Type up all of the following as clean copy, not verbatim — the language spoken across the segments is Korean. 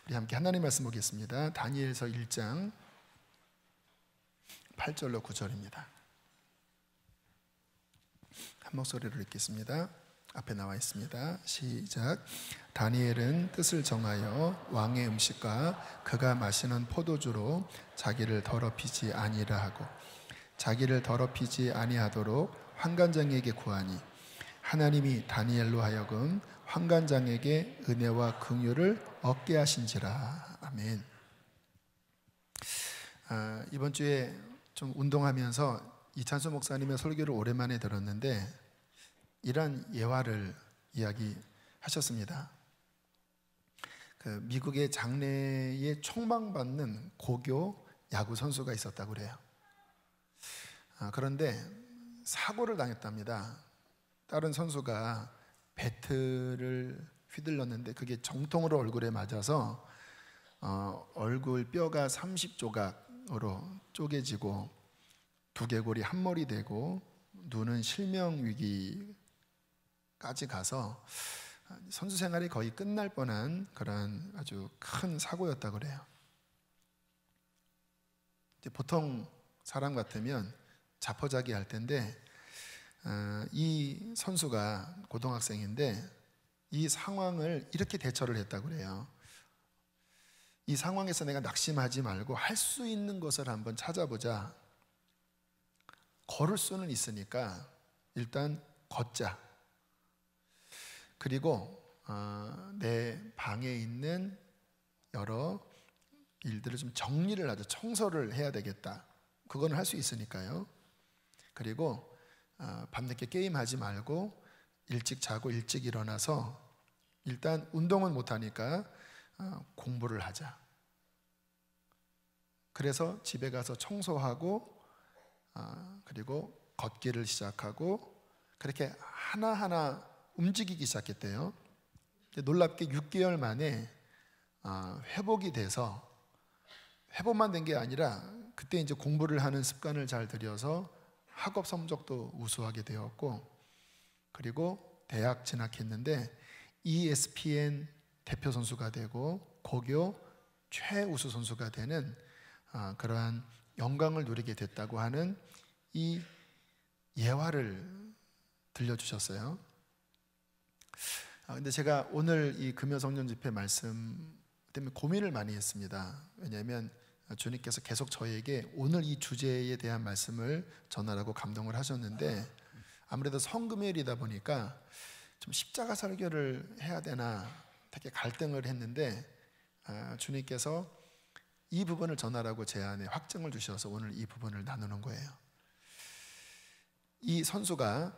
우리 함께 하나님 말씀 보겠습니다. 다니엘서 1장 8절로 9절입니다. 한 목소리로 읽겠습니다. 앞에 나와 있습니다. 시작. 다니엘은 뜻을 정하여 왕의 음식과 그가 마시는 포도주로 자기를 더럽히지 아니라 하고 자기를 더럽히지 아니하도록 환관장에게 구하니 하나님이 다니엘로 하여금 환관장에게 은혜와 긍휼을 얻게 하신지라. 아멘. 이번 주에 좀 운동하면서 이찬수 목사님의 설교를 오랜만에 들었는데 이런 예화를 이야기하셨습니다. 미국의 장래에 총망받는 고교 야구 선수가 있었다고 그래요. 그런데 사고를 당했답니다. 다른 선수가 배트를 휘둘렀는데 그게 정통으로 얼굴에 맞아서 얼굴 뼈가 30조각으로 쪼개지고 두개골이 한 머리 되고 눈은 실명 위기까지 가서 선수 생활이 거의 끝날 뻔한 그런 아주 큰 사고였다고 그래요. 보통 사람 같으면 자포자기 할 텐데 이 선수가 고등학생인데 이 상황을 이렇게 대처를 했다고 그래요. 이 상황에서 내가 낙심하지 말고 할 수 있는 것을 한번 찾아보자. 걸을 수는 있으니까 일단 걷자. 그리고 내 방에 있는 여러 일들을 좀 정리를 하자. 청소를 해야 되겠다. 그건 할 수 있으니까요. 그리고 밤늦게 게임하지 말고 일찍 자고 일찍 일어나서 일단 운동은 못하니까 공부를 하자. 그래서 집에 가서 청소하고 그리고 걷기를 시작하고 그렇게 하나하나 움직이기 시작했대요. 놀랍게 6개월 만에 회복이 돼서 회복만 된 게 아니라 그때 이제 공부를 하는 습관을 잘 들여서 학업 성적도 우수하게 되었고 그리고 대학 진학했는데 ESPN 대표 선수가 되고 고교 최우수 선수가 되는 그러한 영광을 누리게 됐다고 하는 이 예화를 들려주셨어요. 근데 제가 오늘 이 금요성령 집회 말씀 때문에 고민을 많이 했습니다. 왜냐하면 주님께서 계속 저에게 오늘 이 주제에 대한 말씀을 전하라고 감동을 하셨는데 아무래도 성금요일이다 보니까 좀 십자가 설교를 해야 되나 되게 갈등을 했는데 주님께서 이 부분을 전하라고 제 안에 확증을 주셔서 오늘 이 부분을 나누는 거예요. 이 선수가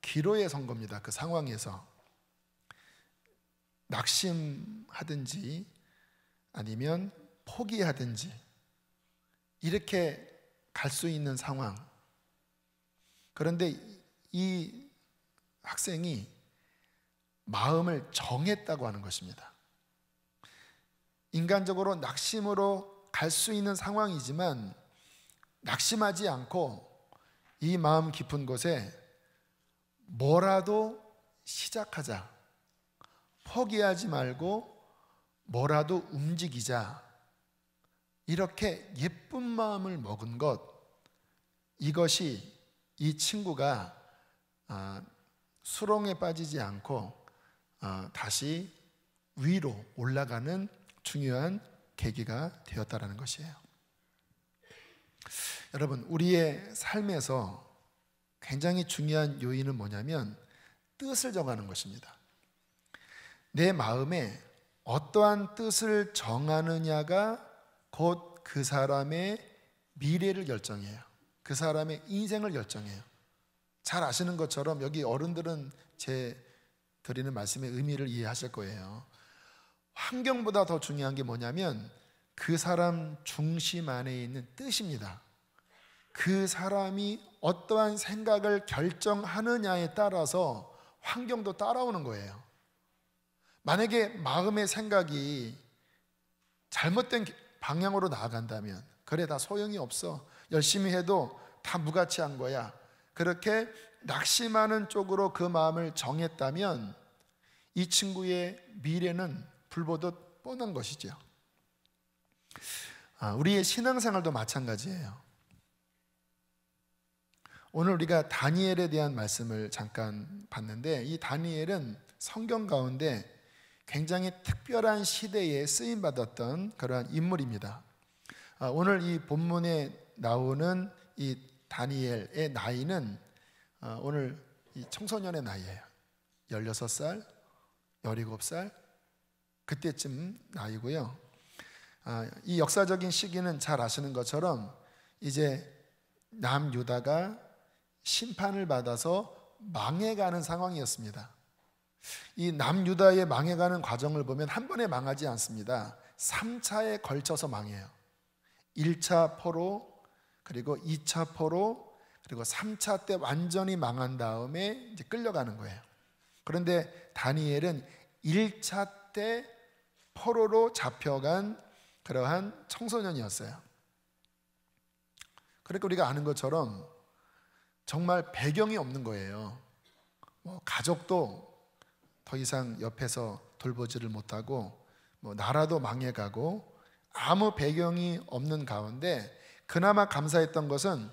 기로에 선 겁니다. 그 상황에서 낙심하든지 아니면 포기하든지 이렇게 갈 수 있는 상황. 그런데 이 학생이 마음을 정했다고 하는 것입니다. 인간적으로 낙심으로 갈 수 있는 상황이지만 낙심하지 않고 이 마음 깊은 곳에 뭐라도 시작하자. 포기하지 말고 뭐라도 움직이자. 이렇게 예쁜 마음을 먹은 것, 이것이 이 친구가 수렁에 빠지지 않고 다시 위로 올라가는 중요한 계기가 되었다라는 것이에요. 여러분, 우리의 삶에서 굉장히 중요한 요인은 뭐냐면 뜻을 정하는 것입니다. 내 마음에 어떠한 뜻을 정하느냐가 곧 그 사람의 미래를 결정해요. 그 사람의 인생을 결정해요. 잘 아시는 것처럼 여기 어른들은 제 드리는 말씀의 의미를 이해하실 거예요. 환경보다 더 중요한 게 뭐냐면 그 사람 중심 안에 있는 뜻입니다. 그 사람이 어떠한 생각을 결정하느냐에 따라서 환경도 따라오는 거예요. 만약에 마음의 생각이 잘못된 방향으로 나아간다면 그래, 다 소용이 없어, 열심히 해도 다 무가치한 거야, 그렇게 낙심하는 쪽으로 그 마음을 정했다면 이 친구의 미래는 불보듯 뻔한 것이죠. 우리의 신앙생활도 마찬가지예요. 오늘 우리가 다니엘에 대한 말씀을 잠깐 봤는데, 이 다니엘은 성경 가운데 굉장히 특별한 시대에 쓰임받았던 그러한 인물입니다. 오늘 이 본문에 나오는 이 다니엘의 나이는 오늘 이 청소년의 나이예요. 16살, 17살 그때쯤 나이고요. 이 역사적인 시기는 잘 아시는 것처럼 이제 남유다가 심판을 받아서 망해가는 상황이었습니다. 이 남유다의 망해가는 과정을 보면 한 번에 망하지 않습니다. 3차에 걸쳐서 망해요. 1차 포로, 그리고 2차 포로, 그리고 3차 때 완전히 망한 다음에 이제 끌려가는 거예요. 그런데 다니엘은 1차 때 포로로 잡혀간 그러한 청소년이었어요. 그러니까 우리가 아는 것처럼 정말 배경이 없는 거예요. 가족도 더 이상 옆에서 돌보지를 못하고, 나라도 망해가고, 아무 배경이 없는 가운데 그나마 감사했던 것은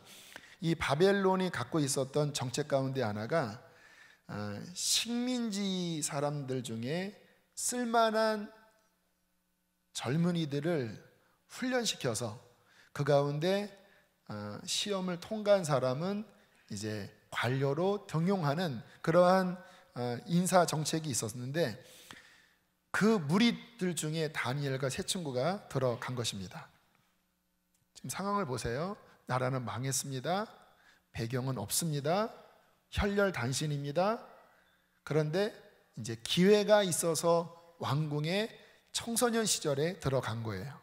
이 바벨론이 갖고 있었던 정책 가운데 하나가 식민지 사람들 중에 쓸만한 젊은이들을 훈련시켜서 그 가운데 시험을 통과한 사람은 이제 관료로 등용하는 그러한 인사 정책이 있었는데, 그 무리들 중에 다니엘과 세 친구가 들어간 것입니다. 지금 상황을 보세요. 나라는 망했습니다. 배경은 없습니다. 혈혈단신입니다. 그런데 이제 기회가 있어서 왕궁의 청소년 시절에 들어간 거예요.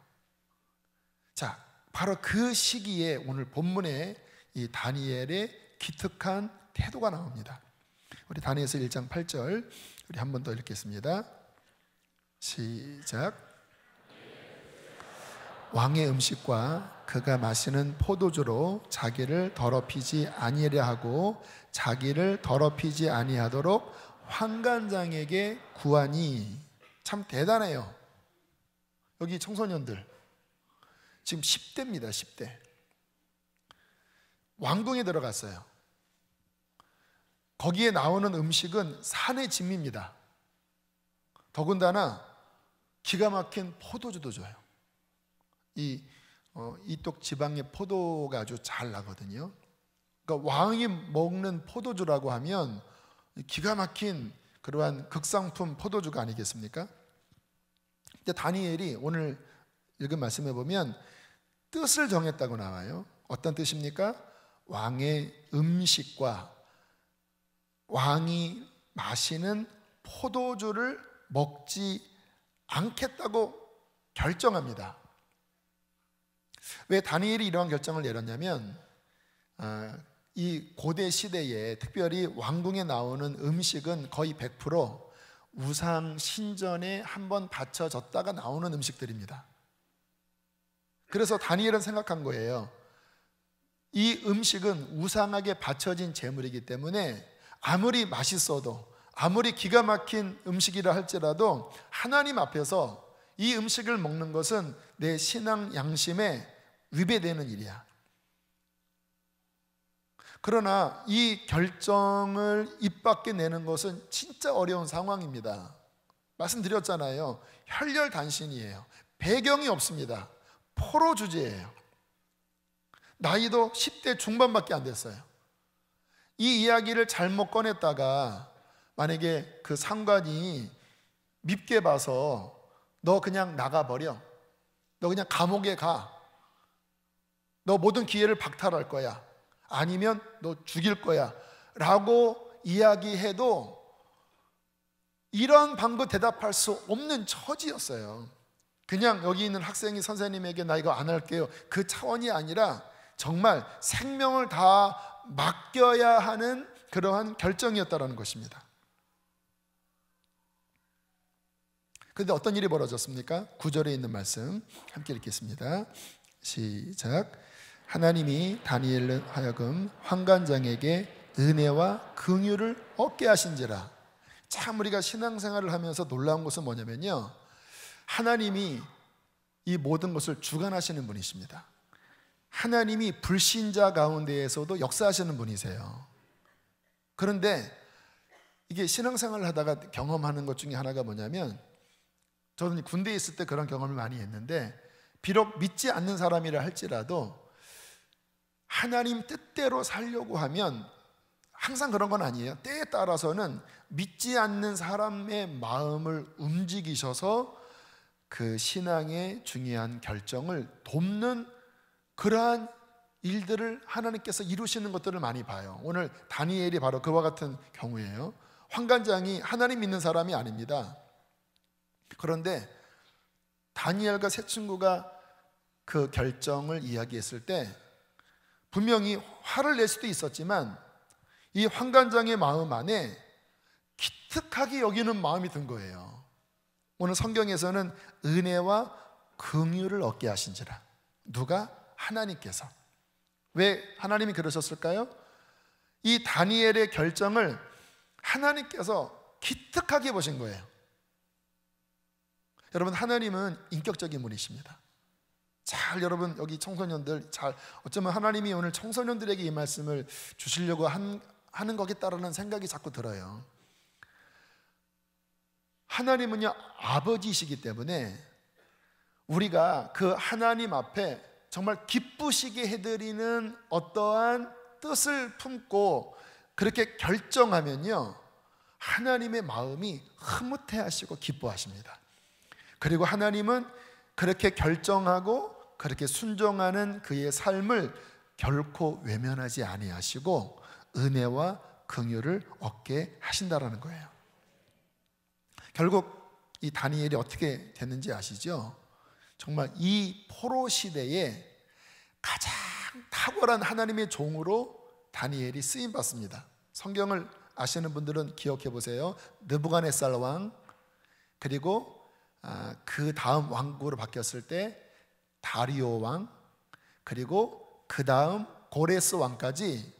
자, 바로 그 시기에 오늘 본문에 이 다니엘의 기특한 태도가 나옵니다. 우리 다니엘서 1장 8절 우리 한 번 더 읽겠습니다. 시작. 왕의 음식과 그가 마시는 포도주로 자기를 더럽히지 아니하려 하고 자기를 더럽히지 아니하도록 환관장에게 구하니. 참 대단해요. 여기 청소년들 지금 10대입니다. 10대. 왕궁에 들어갔어요. 거기에 나오는 음식은 산의 진미입니다. 더군다나 기가 막힌 포도주도 줘요. 이쪽 지방의 포도가 아주 잘 나거든요. 그러니까 왕이 먹는 포도주라고 하면 기가 막힌 그러한 극상품 포도주가 아니겠습니까? 근데 다니엘이 오늘 읽은 말씀에 보면 뜻을 정했다고 나와요. 어떤 뜻입니까? 왕의 음식과 왕이 마시는 포도주를 먹지 않겠다고 결정합니다. 왜 다니엘이 이러한 결정을 내렸냐면 이 고대 시대에 특별히 왕궁에 나오는 음식은 거의 100% 우상 신전에 한번 바쳐졌다가 나오는 음식들입니다. 그래서 다니엘은 생각한 거예요. 이 음식은 우상에게 바쳐진 제물이기 때문에 아무리 맛있어도, 아무리 기가 막힌 음식이라 할지라도 하나님 앞에서 이 음식을 먹는 것은 내 신앙 양심에 위배되는 일이야. 그러나 이 결정을 입 밖에 내는 것은 진짜 어려운 상황입니다. 말씀드렸잖아요. 혈혈단신이에요. 배경이 없습니다. 포로 주제예요. 나이도 10대 중반밖에 안 됐어요. 이 이야기를 잘못 꺼냈다가 만약에 그 상관이 밉게 봐서 너 그냥 나가버려, 너 그냥 감옥에 가, 너 모든 기회를 박탈할 거야, 아니면 너 죽일 거야 라고 이야기해도 이런 방법 대답할 수 없는 처지였어요. 그냥 여기 있는 학생이 선생님에게 나 이거 안 할게요, 그 차원이 아니라 정말 생명을 다 맡겨야 하는 그러한 결정이었다는 것입니다. 그런데 어떤 일이 벌어졌습니까? 9절에 있는 말씀 함께 읽겠습니다. 시작. 하나님이 다니엘로 하여금 환관장에게 은혜와 긍휼을 얻게 하신지라. 참 우리가 신앙생활을 하면서 놀라운 것은 뭐냐면요, 하나님이 이 모든 것을 주관하시는 분이십니다. 하나님이 불신자 가운데에서도 역사하시는 분이세요. 그런데 이게 신앙생활을 하다가 경험하는 것 중에 하나가 뭐냐면, 저는 군대에 있을 때 그런 경험을 많이 했는데, 비록 믿지 않는 사람이라 할지라도 하나님 뜻대로 살려고 하면, 항상 그런 건 아니에요. 때에 따라서는 믿지 않는 사람의 마음을 움직이셔서 그 신앙의 중요한 결정을 돕는 그러한 일들을 하나님께서 이루시는 것들을 많이 봐요. 오늘 다니엘이 바로 그와 같은 경우예요. 환관장이 하나님 믿는 사람이 아닙니다. 그런데 다니엘과 세 친구가 그 결정을 이야기했을 때 분명히 화를 낼 수도 있었지만, 이 환관장의 마음 안에 기특하게 여기는 마음이 든 거예요. 오늘 성경에서는 은혜와 긍휼을 얻게 하신지라. 누가? 하나님께서. 왜 하나님이 그러셨을까요? 이 다니엘의 결정을 하나님께서 기특하게 보신 거예요. 여러분, 하나님은 인격적인 분이십니다. 여러분 여기 청소년들 어쩌면 하나님이 오늘 청소년들에게 이 말씀을 주시려고 하는 거겠다라는 생각이 자꾸 들어요. 하나님은요, 아버지이시기 때문에 우리가 그 하나님 앞에 정말 기쁘시게 해드리는 어떠한 뜻을 품고 그렇게 결정하면요, 하나님의 마음이 흐뭇해하시고 기뻐하십니다. 그리고 하나님은 그렇게 결정하고 그렇게 순종하는 그의 삶을 결코 외면하지 아니하시고 은혜와 긍휼을 얻게 하신다라는 거예요. 결국 이 다니엘이 어떻게 됐는지 아시죠? 정말 이 포로 시대에 가장 탁월한 하나님의 종으로 다니엘이 쓰임 받습니다. 성경을 아시는 분들은 기억해 보세요. 느부갓네살 왕, 그리고 그 다음 왕국으로 바뀌었을 때 다리오 왕, 그리고 그 다음 고레스 왕까지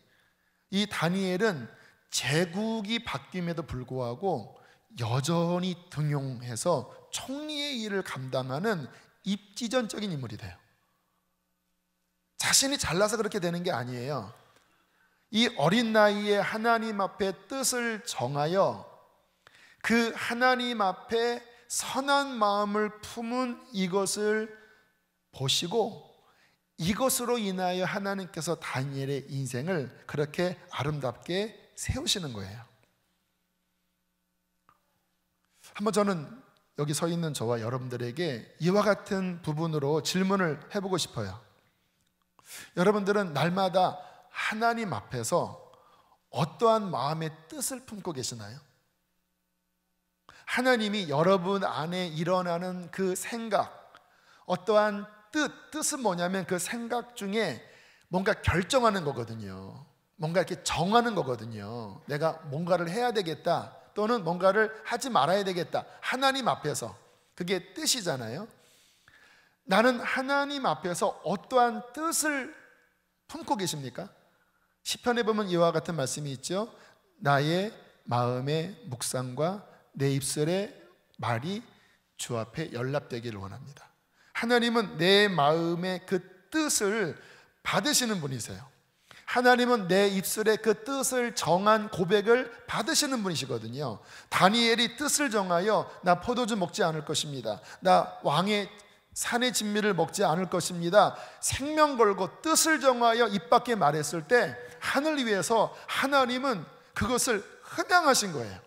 이 다니엘은 제국이 바뀜에도 불구하고 여전히 등용해서 총리의 일을 감당하는 입지전적인 인물이 돼요. 자신이 잘나서 그렇게 되는 게 아니에요. 이 어린 나이에 하나님 앞에 뜻을 정하여 그 하나님 앞에 선한 마음을 품은 이것을 보시고 이것으로 인하여 하나님께서 다니엘의 인생을 그렇게 아름답게 세우시는 거예요. 한번 저는 여기 서 있는 저와 여러분들에게 이와 같은 부분으로 질문을 해보고 싶어요. 여러분들은 날마다 하나님 앞에서 어떠한 마음의 뜻을 품고 계시나요? 하나님이 여러분 안에 일어나는 그 생각, 어떠한 뜻은 뭐냐면 그 생각 중에 뭔가 결정하는 거거든요. 뭔가 이렇게 정하는 거거든요. 내가 뭔가를 해야 되겠다, 또는 뭔가를 하지 말아야 되겠다. 하나님 앞에서. 그게 뜻이잖아요. 나는 하나님 앞에서 어떠한 뜻을 품고 계십니까? 시편에 보면 이와 같은 말씀이 있죠. 나의 마음의 묵상과 내 입술의 말이 주 앞에 연락되기를 원합니다. 하나님은 내 마음의 그 뜻을 받으시는 분이세요. 하나님은 내 입술에 그 뜻을 정한 고백을 받으시는 분이시거든요. 다니엘이 뜻을 정하여 나 포도주 먹지 않을 것입니다, 나 왕의 산의 진미를 먹지 않을 것입니다, 생명 걸고 뜻을 정하여 입 밖에 말했을 때 하늘 위에서 하나님은 그것을 흠양하신 거예요.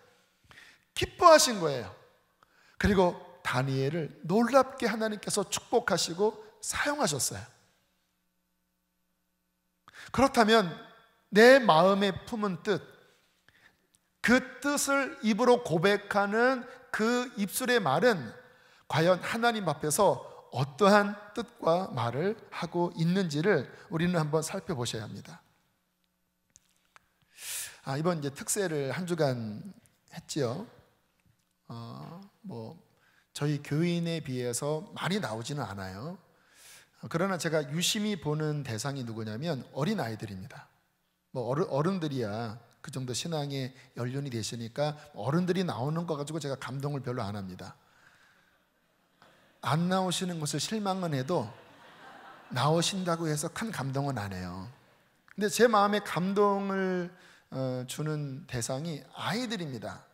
기뻐하신 거예요. 그리고 다니엘을 놀랍게 하나님께서 축복하시고 사용하셨어요. 그렇다면 내 마음에 품은 뜻, 그 뜻을 입으로 고백하는 그 입술의 말은 과연 하나님 앞에서 어떠한 뜻과 말을 하고 있는지를 우리는 한번 살펴보셔야 합니다. 이번 이제 특세를 한 주간 했지요. 저희 교인에 비해서 많이 나오지는 않아요. 그러나 제가 유심히 보는 대상이 누구냐면 어린 아이들입니다. 어른들이야 그 정도 신앙의 연륜이 되시니까 어른들이 나오는 거 가지고 제가 감동을 별로 안 합니다. 안 나오시는 것을 실망은 해도 나오신다고 해서 큰 감동은 안 해요. 근데 제 마음에 감동을 주는 대상이 아이들입니다.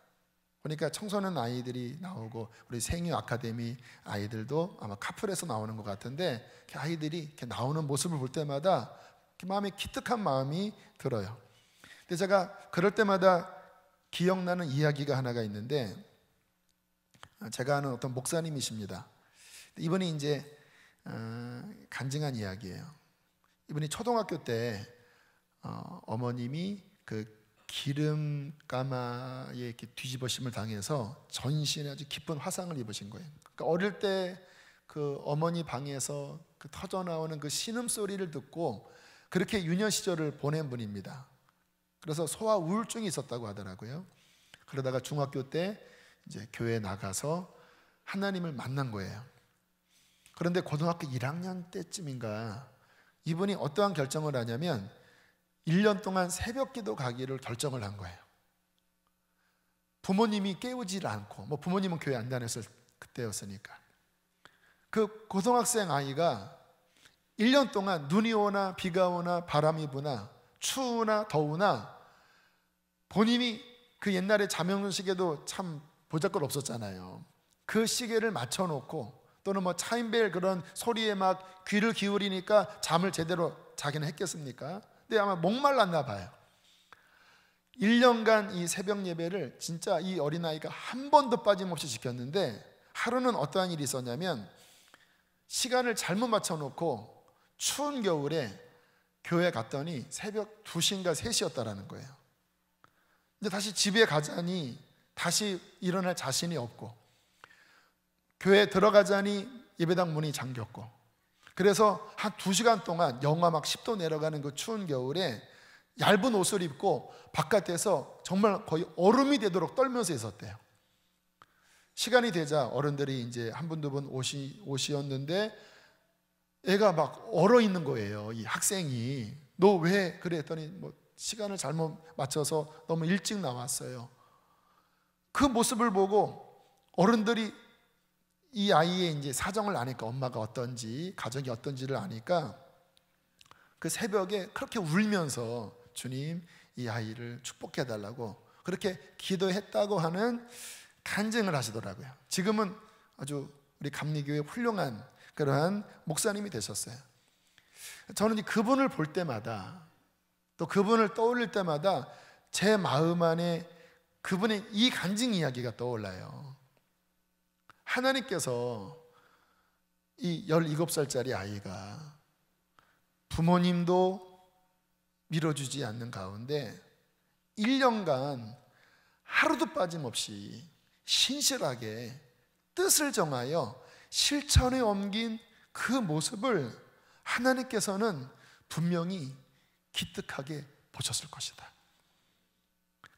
그러니까 청소년 아이들이 나오고 우리 생유 아카데미 아이들도 아마 카풀에서 나오는 것 같은데 아이들이 이렇게 나오는 모습을 볼 때마다 마음에 기특한 마음이 들어요. 근데 제가 그럴 때마다 기억나는 이야기가 하나가 있는데, 제가 아는 어떤 목사님이십니다. 이분이 이제 간증한 이야기예요. 이분이 초등학교 때 어머님이 그 기름 가마에 이렇게 뒤집어심을 당해서 전신에 아주 깊은 화상을 입으신 거예요. 그러니까 어릴 때 그 어머니 방에서 그 터져 나오는 그 신음 소리를 듣고 그렇게 유년 시절을 보낸 분입니다. 그래서 소아 우울증이 있었다고 하더라고요. 그러다가 중학교 때 이제 교회에 나가서 하나님을 만난 거예요. 그런데 고등학교 1학년 때쯤인가 이분이 어떠한 결정을 하냐면 1년 동안 새벽기도 가기를 결정을 한 거예요. 부모님이 깨우질 않고, 뭐 부모님은 교회 안 다녔을 그때였으니까. 그 고등학생 아이가 1년 동안 눈이 오나 비가 오나 바람이 부나 추우나 더우나 본인이 그 옛날에 자명순 시계도 참 보잘것 없었잖아요. 그 시계를 맞춰놓고 또는 뭐 차인벨 그런 소리에 막 귀를 기울이니까 잠을 제대로 자기는 했겠습니까? 근데 아마 목말랐나 봐요. 1년간 이 새벽 예배를 진짜 이 어린아이가 한 번도 빠짐없이 지켰는데, 하루는 어떠한 일이 있었냐면 시간을 잘못 맞춰놓고 추운 겨울에 교회 갔더니 새벽 2시인가 3시였다라는 거예요. 이제 다시 집에 가자니 다시 일어날 자신이 없고, 교회에 들어가자니 예배당 문이 잠겼고, 그래서 한 2시간 동안 영하 막 10도 내려가는 그 추운 겨울에 얇은 옷을 입고 바깥에서 정말 거의 얼음이 되도록 떨면서 있었대요. 시간이 되자 어른들이 이제 한 분 두 분 오시었는데 애가 막 얼어 있는 거예요. 이 학생이 너 왜 그래 했더니 뭐 시간을 잘못 맞춰서 너무 일찍 나왔어요. 그 모습을 보고 어른들이 이 아이의 이제 사정을 아니까, 엄마가 어떤지 가정이 어떤지를 아니까 그 새벽에 그렇게 울면서 주님 이 아이를 축복해 달라고 그렇게 기도했다고 하는 간증을 하시더라고요. 지금은 아주 우리 감리교회 훌륭한 그러한 목사님이 되셨어요. 저는 그분을 볼 때마다 또 그분을 떠올릴 때마다 제 마음 안에 그분의 이 간증 이야기가 떠올라요. 하나님께서 이 17살짜리 아이가 부모님도 밀어주지 않는 가운데 1년간 하루도 빠짐없이 신실하게 뜻을 정하여 실천에 옮긴 그 모습을 하나님께서는 분명히 기특하게 보셨을 것이다.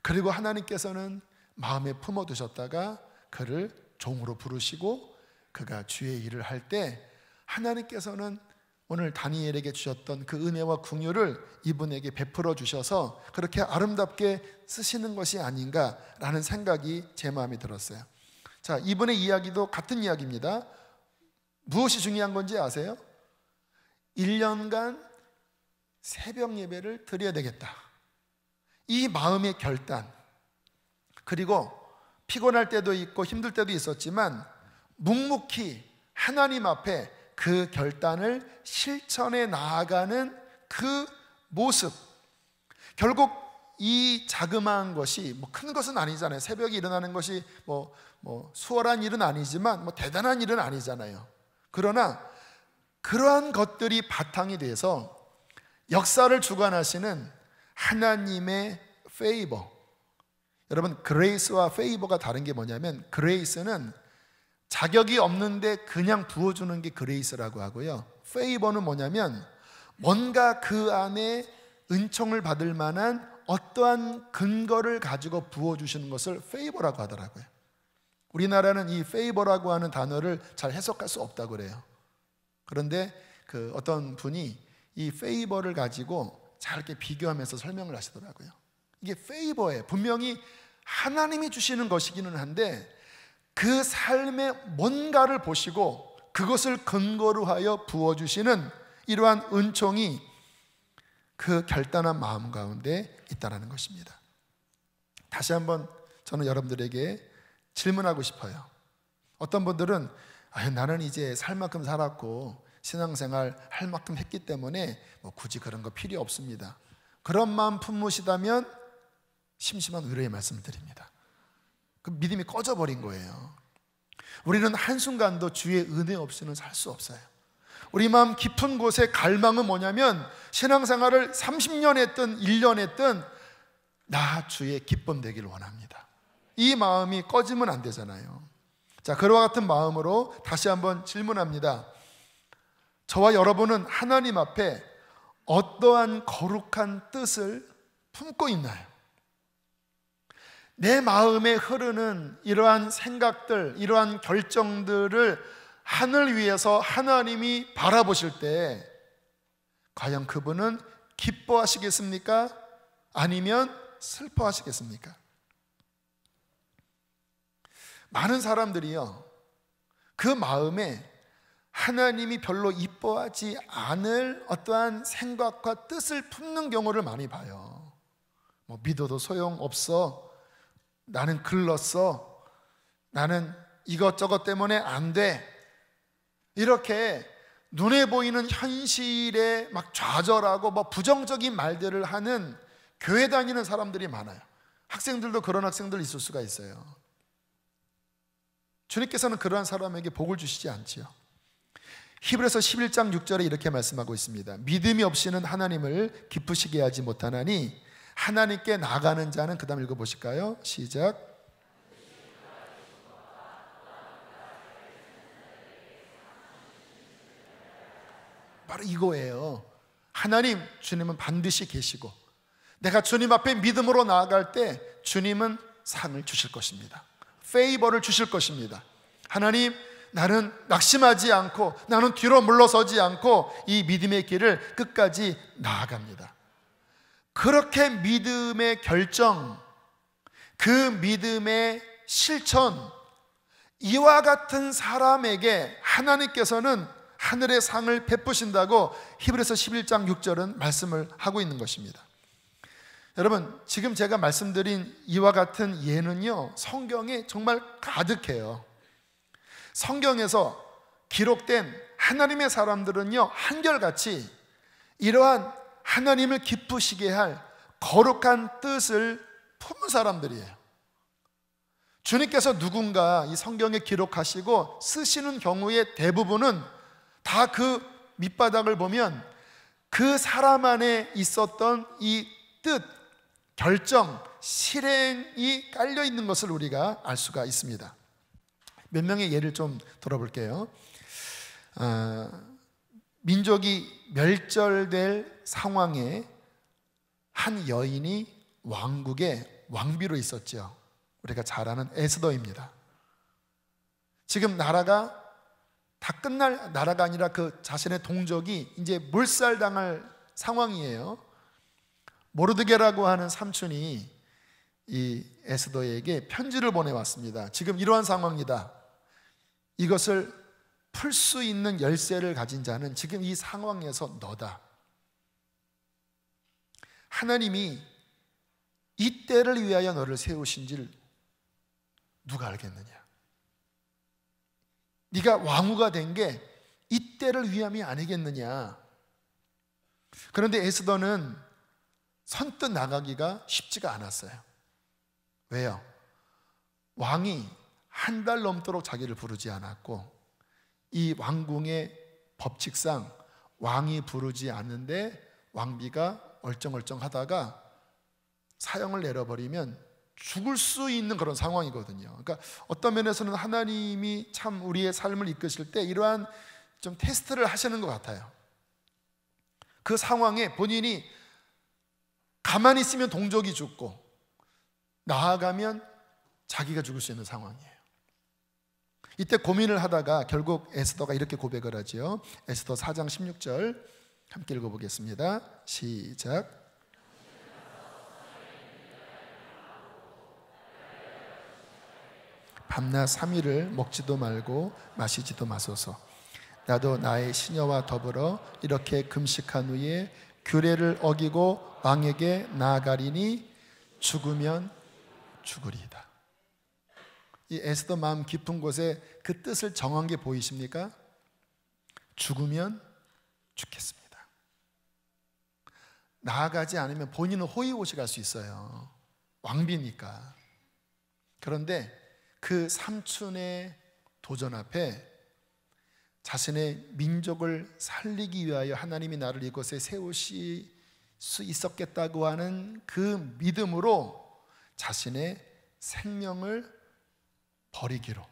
그리고 하나님께서는 마음에 품어두셨다가 그를 종으로 부르시고 그가 주의 일을 할 때 하나님께서는 오늘 다니엘에게 주셨던 그 은혜와 긍휼을 이분에게 베풀어 주셔서 그렇게 아름답게 쓰시는 것이 아닌가라는 생각이 제 마음에 들었어요. 자, 이분의 이야기도 같은 이야기입니다. 무엇이 중요한 건지 아세요? 1년간 새벽 예배를 드려야 되겠다, 이 마음의 결단, 그리고 피곤할 때도 있고 힘들 때도 있었지만 묵묵히 하나님 앞에 그 결단을 실천해 나아가는 그 모습, 결국 이 자그마한 것이 뭐 큰 것은 아니잖아요. 새벽에 일어나는 것이 뭐 수월한 일은 아니지만 뭐 대단한 일은 아니잖아요. 그러나 그러한 것들이 바탕이 돼서 역사를 주관하시는 하나님의 페이버, 여러분 그레이스와 페이버가 다른 게 뭐냐면, 그레이스는 자격이 없는데 그냥 부어주는 게 그레이스라고 하고요, 페이버는 뭐냐면 뭔가 그 안에 은총을 받을 만한 어떠한 근거를 가지고 부어주시는 것을 페이버라고 하더라고요. 우리나라는 이 페이버라고 하는 단어를 잘 해석할 수 없다고 그래요. 그런데 그 어떤 분이 이 페이버를 가지고 잘 이렇게 비교하면서 설명을 하시더라고요. 이게 페이버예요. 분명히 하나님이 주시는 것이기는 한데 그 삶의 뭔가를 보시고 그것을 근거로 하여 부어주시는 이러한 은총이 그 결단한 마음 가운데 있다는 것입니다. 다시 한번 저는 여러분들에게 질문하고 싶어요. 어떤 분들은 나는 이제 살 만큼 살았고 신앙생활 할 만큼 했기 때문에 굳이 그런 거 필요 없습니다. 그런 마음 품으시다면 심심한 위로의 말씀을 드립니다. 그 믿음이 꺼져버린 거예요. 우리는 한순간도 주의 은혜 없이는 살 수 없어요. 우리 마음 깊은 곳에 갈망은 뭐냐면 신앙생활을 30년 했든 1년 했든 나 주의 기쁨 되기를 원합니다. 이 마음이 꺼지면 안 되잖아요. 자, 그와 같은 마음으로 다시 한번 질문합니다. 저와 여러분은 하나님 앞에 어떠한 거룩한 뜻을 품고 있나요? 내 마음에 흐르는 이러한 생각들, 이러한 결정들을 하늘 위에서 하나님이 바라보실 때 과연 그분은 기뻐하시겠습니까? 아니면 슬퍼하시겠습니까? 많은 사람들이요, 그 마음에 하나님이 별로 이뻐하지 않을 어떠한 생각과 뜻을 품는 경우를 많이 봐요. 믿어도 소용없어, 나는 글렀어, 나는 이것저것 때문에 안 돼, 이렇게 눈에 보이는 현실에 막 좌절하고 부정적인 말들을 하는 교회 다니는 사람들이 많아요. 학생들도 그런 학생들 있을 수가 있어요. 주님께서는 그러한 사람에게 복을 주시지 않지요. 히브리서 11장 6절에 이렇게 말씀하고 있습니다. 믿음이 없이는 하나님을 기쁘시게 하지 못하나니 하나님께 나가는 자는, 그 다음 읽어보실까요? 시작. 바로 이거예요. 하나님, 주님은 반드시 계시고 내가 주님 앞에 믿음으로 나아갈 때 주님은 상을 주실 것입니다. 페이버를 주실 것입니다. 하나님, 나는 낙심하지 않고 나는 뒤로 물러서지 않고 이 믿음의 길을 끝까지 나아갑니다. 그렇게 믿음의 결정, 그 믿음의 실천, 이와 같은 사람에게 하나님께서는 하늘의 상을 베푸신다고 히브리서 11장 6절은 말씀을 하고 있는 것입니다. 여러분, 지금 제가 말씀드린 이와 같은 예는요, 성경에 정말 가득해요. 성경에서 기록된 하나님의 사람들은요, 한결같이 이러한 하나님을 기쁘시게 할 거룩한 뜻을 품은 사람들이에요. 주님께서 누군가 이 성경에 기록하시고 쓰시는 경우에 대부분은 다 그 밑바닥을 보면 그 사람 안에 있었던 이 뜻, 결정, 실행이 깔려 있는 것을 우리가 알 수가 있습니다. 몇 명의 예를 좀 들어볼게요. 민족이 멸절될 상황에 한 여인이 왕국의 왕비로 있었죠. 우리가 잘 아는 에스더입니다. 지금 나라가 다 끝날 나라가 아니라 그 자신의 동족이 이제 몰살당할 상황이에요. 모르드게라고 하는 삼촌이 이 에스더에게 편지를 보내왔습니다. 지금 이러한 상황이다. 이것을 풀 수 있는 열쇠를 가진 자는 지금 이 상황에서 너다. 하나님이 이 때를 위하여 너를 세우신지를 누가 알겠느냐? 네가 왕후가 된 게 이 때를 위함이 아니겠느냐? 그런데 에스더는 선뜻 나가기가 쉽지가 않았어요. 왜요? 왕이 한 달 넘도록 자기를 부르지 않았고, 이 왕궁의 법칙상 왕이 부르지 않는데 왕비가 얼쩡얼쩡 하다가 사형을 내려버리면 죽을 수 있는 그런 상황이거든요. 그러니까 어떤 면에서는 하나님이 참 우리의 삶을 이끄실 때 이러한 좀 테스트를 하시는 것 같아요. 그 상황에 본인이 가만히 있으면 동족이 죽고 나아가면 자기가 죽을 수 있는 상황이에요. 이때 고민을 하다가 결국 에스더가 이렇게 고백을 하죠. 에스더 4장 16절 함께 읽어보겠습니다. 시작. 밤낮 3일을 먹지도 말고 마시지도 마소서. 나도 나의 시녀와 더불어 이렇게 금식한 후에 규례를 어기고 왕에게 나아가리니 죽으면 죽으리이다. 이 에스더 마음 깊은 곳에 그 뜻을 정한 게 보이십니까? 죽으면 죽겠습니다. 나아가지 않으면 본인은 호의호식 할 수 있어요. 왕비니까. 그런데 그 삼촌의 도전 앞에 자신의 민족을 살리기 위하여 하나님이 나를 이곳에 세우실 수 있었겠다고 하는 그 믿음으로 자신의 생명을 버리기로,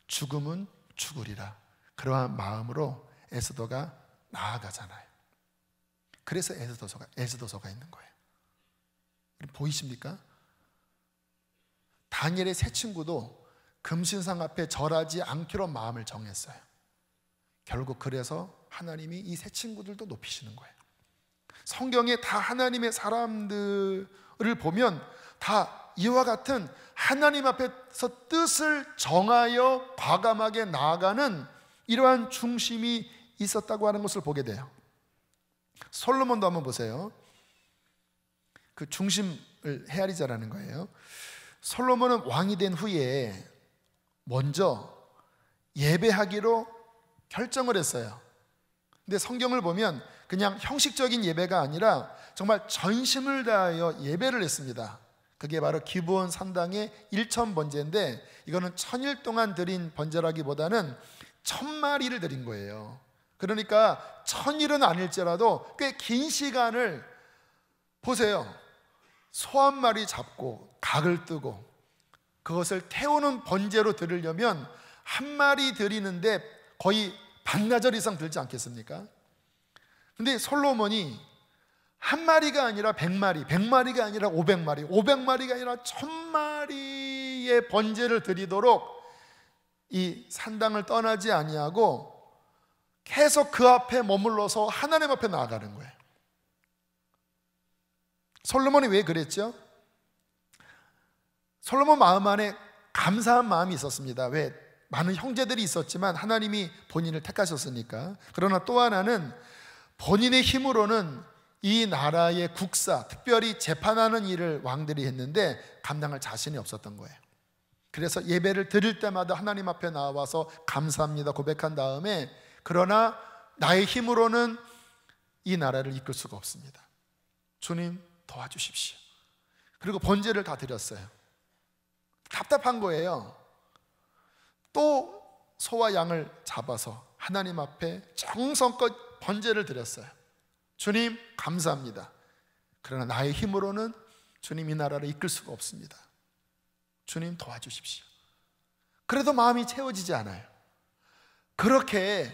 죽음은 죽으리라, 그러한 마음으로 에스더가 나아가잖아요. 그래서 에스더서가 있는 거예요. 보이십니까? 다니엘의 세 친구도 금신상 앞에 절하지 않기로 마음을 정했어요. 결국 그래서 하나님이 이 세 친구들도 높이시는 거예요. 성경에 다 하나님의 사람들을 보면 다 이와 같은 하나님 앞에서 뜻을 정하여 과감하게 나아가는 이러한 중심이 있었다고 하는 것을 보게 돼요. 솔로몬도 한번 보세요. 그 중심을 헤아리자라는 거예요. 솔로몬은 왕이 된 후에 먼저 예배하기로 결정을 했어요. 근데 성경을 보면 그냥 형식적인 예배가 아니라 정말 전심을 다하여 예배를 했습니다. 그게 바로 기브온 산당의 1000번제인데, 이거는 1000일 동안 드린 번제라기보다는 1000마리를 드린 거예요. 그러니까 1000일은 아닐지라도 꽤 긴 시간을, 보세요, 소 한 마리 잡고 각을 뜨고 그것을 태우는 번제로 드리려면 한 마리 드리는데 거의 반나절 이상 들지 않겠습니까? 근데 솔로몬이 한 마리가 아니라 100마리, 100마리가 아니라 500마리, 500마리가 아니라 1000마리의 번제를 드리도록 이 산당을 떠나지 아니하고 계속 그 앞에 머물러서 하나님 앞에 나아가는 거예요. 솔로몬이 왜 그랬죠? 솔로몬 마음 안에 감사한 마음이 있었습니다. 왜? 많은 형제들이 있었지만 하나님이 본인을 택하셨으니까. 그러나 또 하나는 본인의 힘으로는 이 나라의 국사, 특별히 재판하는 일을 왕들이 했는데 감당할 자신이 없었던 거예요. 그래서 예배를 드릴 때마다 하나님 앞에 나와서 감사합니다 고백한 다음에, 그러나 나의 힘으로는 이 나라를 이끌 수가 없습니다. 주님 도와주십시오. 그리고 번제를 다 드렸어요. 답답한 거예요. 또 소와 양을 잡아서 하나님 앞에 정성껏 번제를 드렸어요. 주님 감사합니다. 그러나 나의 힘으로는 주님 이 나라를 이끌 수가 없습니다. 주님 도와주십시오. 그래도 마음이 채워지지 않아요. 그렇게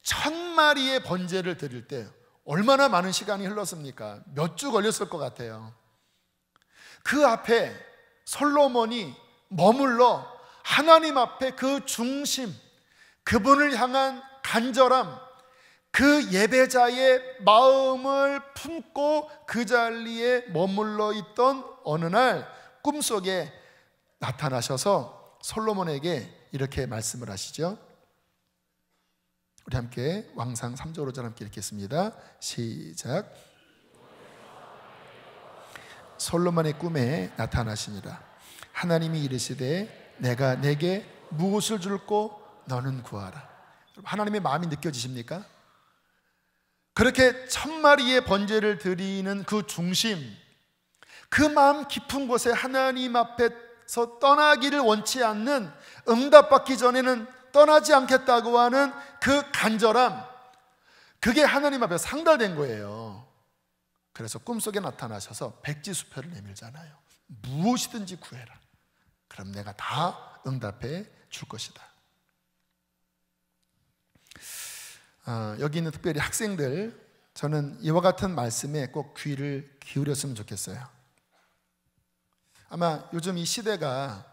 1000마리의 번제를 드릴 때 얼마나 많은 시간이 흘렀습니까? 몇 주 걸렸을 것 같아요. 그 앞에 솔로몬이 머물러 하나님 앞에 그 중심, 그분을 향한 간절함, 그 예배자의 마음을 품고 그 자리에 머물러 있던 어느 날 꿈속에 나타나셔서 솔로몬에게 이렇게 말씀을 하시죠. 우리 함께 왕상 3절 5절 함께 읽겠습니다. 시작. 솔로몬의 꿈에 나타나시니라. 하나님이 이르시되 내가 내게 무엇을 줄고 너는 구하라. 하나님의 마음이 느껴지십니까? 그렇게 1000마리의 번제를 드리는 그 중심, 그 마음 깊은 곳에 하나님 앞에서 떠나기를 원치 않는, 응답받기 전에는 떠나지 않겠다고 하는 그 간절함, 그게 하나님 앞에 상달된 거예요. 그래서 꿈속에 나타나셔서 백지수표를 내밀잖아요. 무엇이든지 구해라. 그럼 내가 다 응답해 줄 것이다. 여기 있는 특별히 학생들, 저는 이와 같은 말씀에 꼭 귀를 기울였으면 좋겠어요. 아마 요즘 이 시대가,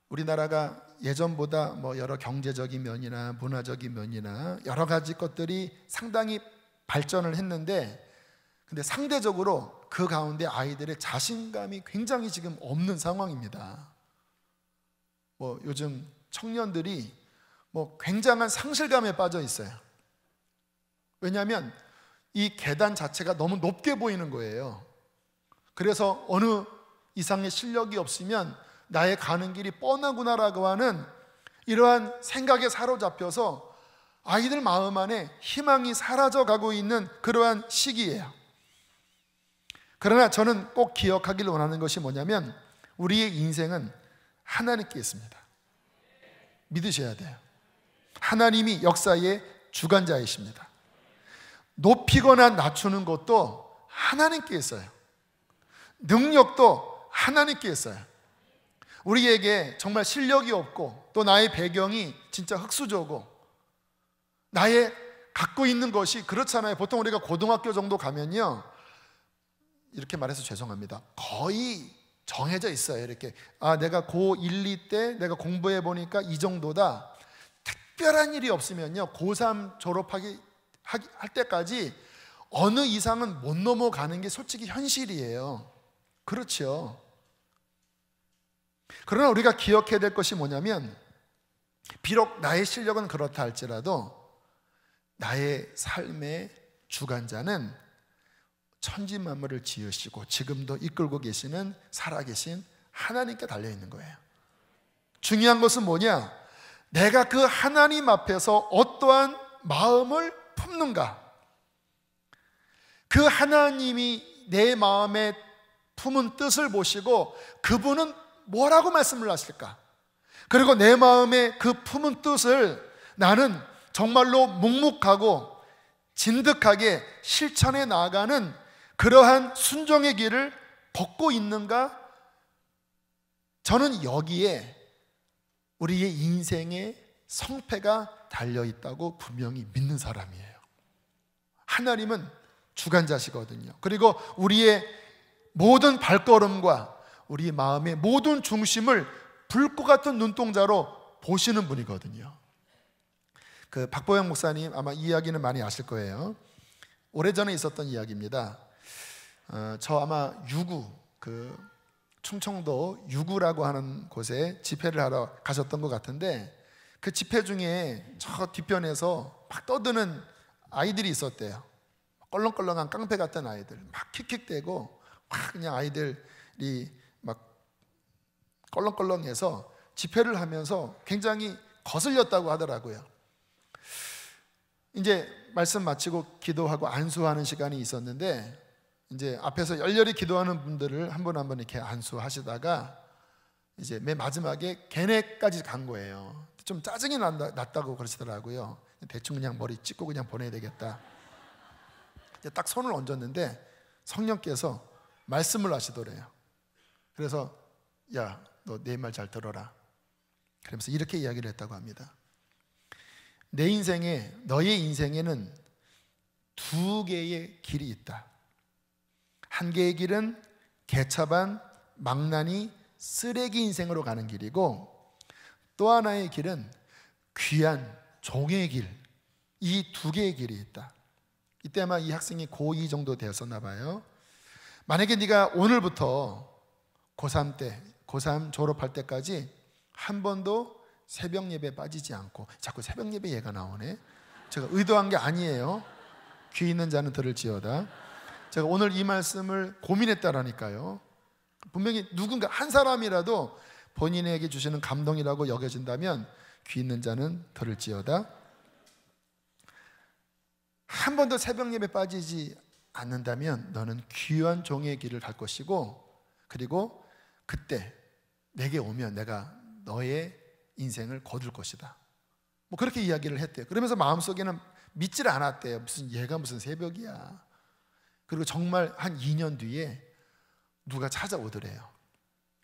우리나라가 예전보다 여러 경제적인 면이나 문화적인 면이나 여러 가지 것들이 상당히 발전을 했는데, 근데 상대적으로 그 가운데 아이들의 자신감이 굉장히 지금 없는 상황입니다. 요즘 청년들이 굉장한 상실감에 빠져 있어요. 왜냐하면 이 계단 자체가 너무 높게 보이는 거예요. 그래서 어느 이상의 실력이 없으면 나의 가는 길이 뻔하구나라고 하는 이러한 생각에 사로잡혀서 아이들 마음 안에 희망이 사라져가고 있는 그러한 시기예요. 그러나 저는 꼭 기억하기를 원하는 것이 뭐냐면 우리의 인생은 하나님께 있습니다. 믿으셔야 돼요. 하나님이 역사의 주관자이십니다. 높이거나 낮추는 것도 하나님께 있어요. 능력도 하나님께 있어요. 우리에게 정말 실력이 없고 또 나의 배경이 진짜 흙수저고 나의 갖고 있는 것이 그렇잖아요. 보통 우리가 고등학교 정도 가면요, 이렇게 말해서 죄송합니다, 거의 정해져 있어요. 이렇게 내가 고1, 2 때 내가 공부해 보니까 이 정도다. 특별한 일이 없으면요, 고3 졸업하기 할 때까지 어느 이상은 못 넘어가는 게 솔직히 현실이에요. 그렇죠. 그러나 우리가 기억해야 될 것이 뭐냐면 비록 나의 실력은 그렇다 할지라도 나의 삶의 주관자는 천지만물을 지으시고 지금도 이끌고 계시는 살아계신 하나님께 달려있는 거예요. 중요한 것은 뭐냐? 내가 그 하나님 앞에서 어떠한 마음을 품는가? 그 하나님이 내 마음에 품은 뜻을 보시고 그분은 뭐라고 말씀을 하실까? 그리고 내 마음에 그 품은 뜻을 나는 정말로 묵묵하고 진득하게 실천해 나아가는 그러한 순종의 길을 걷고 있는가? 저는 여기에 우리의 인생의 성패가 달려있다고 분명히 믿는 사람이에요. 하나님은 주관자시거든요. 그리고 우리의 모든 발걸음과 우리 마음의 모든 중심을 불꽃 같은 눈동자로 보시는 분이거든요. 그 박보영 목사님 아마 이 이야기는 많이 아실 거예요. 오래전에 있었던 이야기입니다. 저 아마 유구, 충청도 유구라고 하는 곳에 집회를 하러 가셨던 것 같은데 그 집회 중에 저 뒤편에서 막 떠드는 아이들이 있었대요. 껄렁껄렁한 깡패 같은 아이들, 막 킥킥대고 막 그냥 아이들이 막 껄렁껄렁해서 집회를 하면서 굉장히 거슬렸다고 하더라고요. 이제 말씀 마치고 기도하고 안수하는 시간이 있었는데 이제 앞에서 열렬히 기도하는 분들을 한 분 한 분 이렇게 안수하시다가 이제 맨 마지막에 걔네까지 간 거예요. 좀 짜증이 났다고 그러시더라고요. 대충 그냥 머리 찍고 그냥 보내야 되겠다. 이제 딱 손을 얹었는데 성령께서 말씀을 하시더래요. 그래서 야, 너 내 말 잘 들어라. 그러면서 이렇게 이야기를 했다고 합니다. 내 인생에, 너의 인생에는 두 개의 길이 있다. 한 개의 길은 개차반 망나니 쓰레기 인생으로 가는 길이고 또 하나의 길은 귀한 종의 길, 이 두 개의 길이 있다. 이때 아마 이 학생이 고2 정도 되었었나 봐요. 만약에 네가 오늘부터 고3 때, 고3 졸업할 때까지 한 번도 새벽 예배 빠지지 않고, 자꾸 새벽 예배 얘가 나오네. 제가 의도한 게 아니에요. 귀 있는 자는 들을지어다. 제가 오늘 이 말씀을 고민했다라니까요. 분명히 누군가 한 사람이라도 본인에게 주시는 감동이라고 여겨진다면 귀 있는 자는 들을지어다. 한 번도 새벽 예배 빠지지 않는다면 너는 귀한 종의 길을 갈 것이고, 그리고 그때 내게 오면 내가 너의 인생을 거둘 것이다. 뭐 그렇게 이야기를 했대요. 그러면서 마음속에는 믿질 않았대요. 얘가 무슨 새벽이야. 그리고 정말 한 2년 뒤에 누가 찾아오더래요.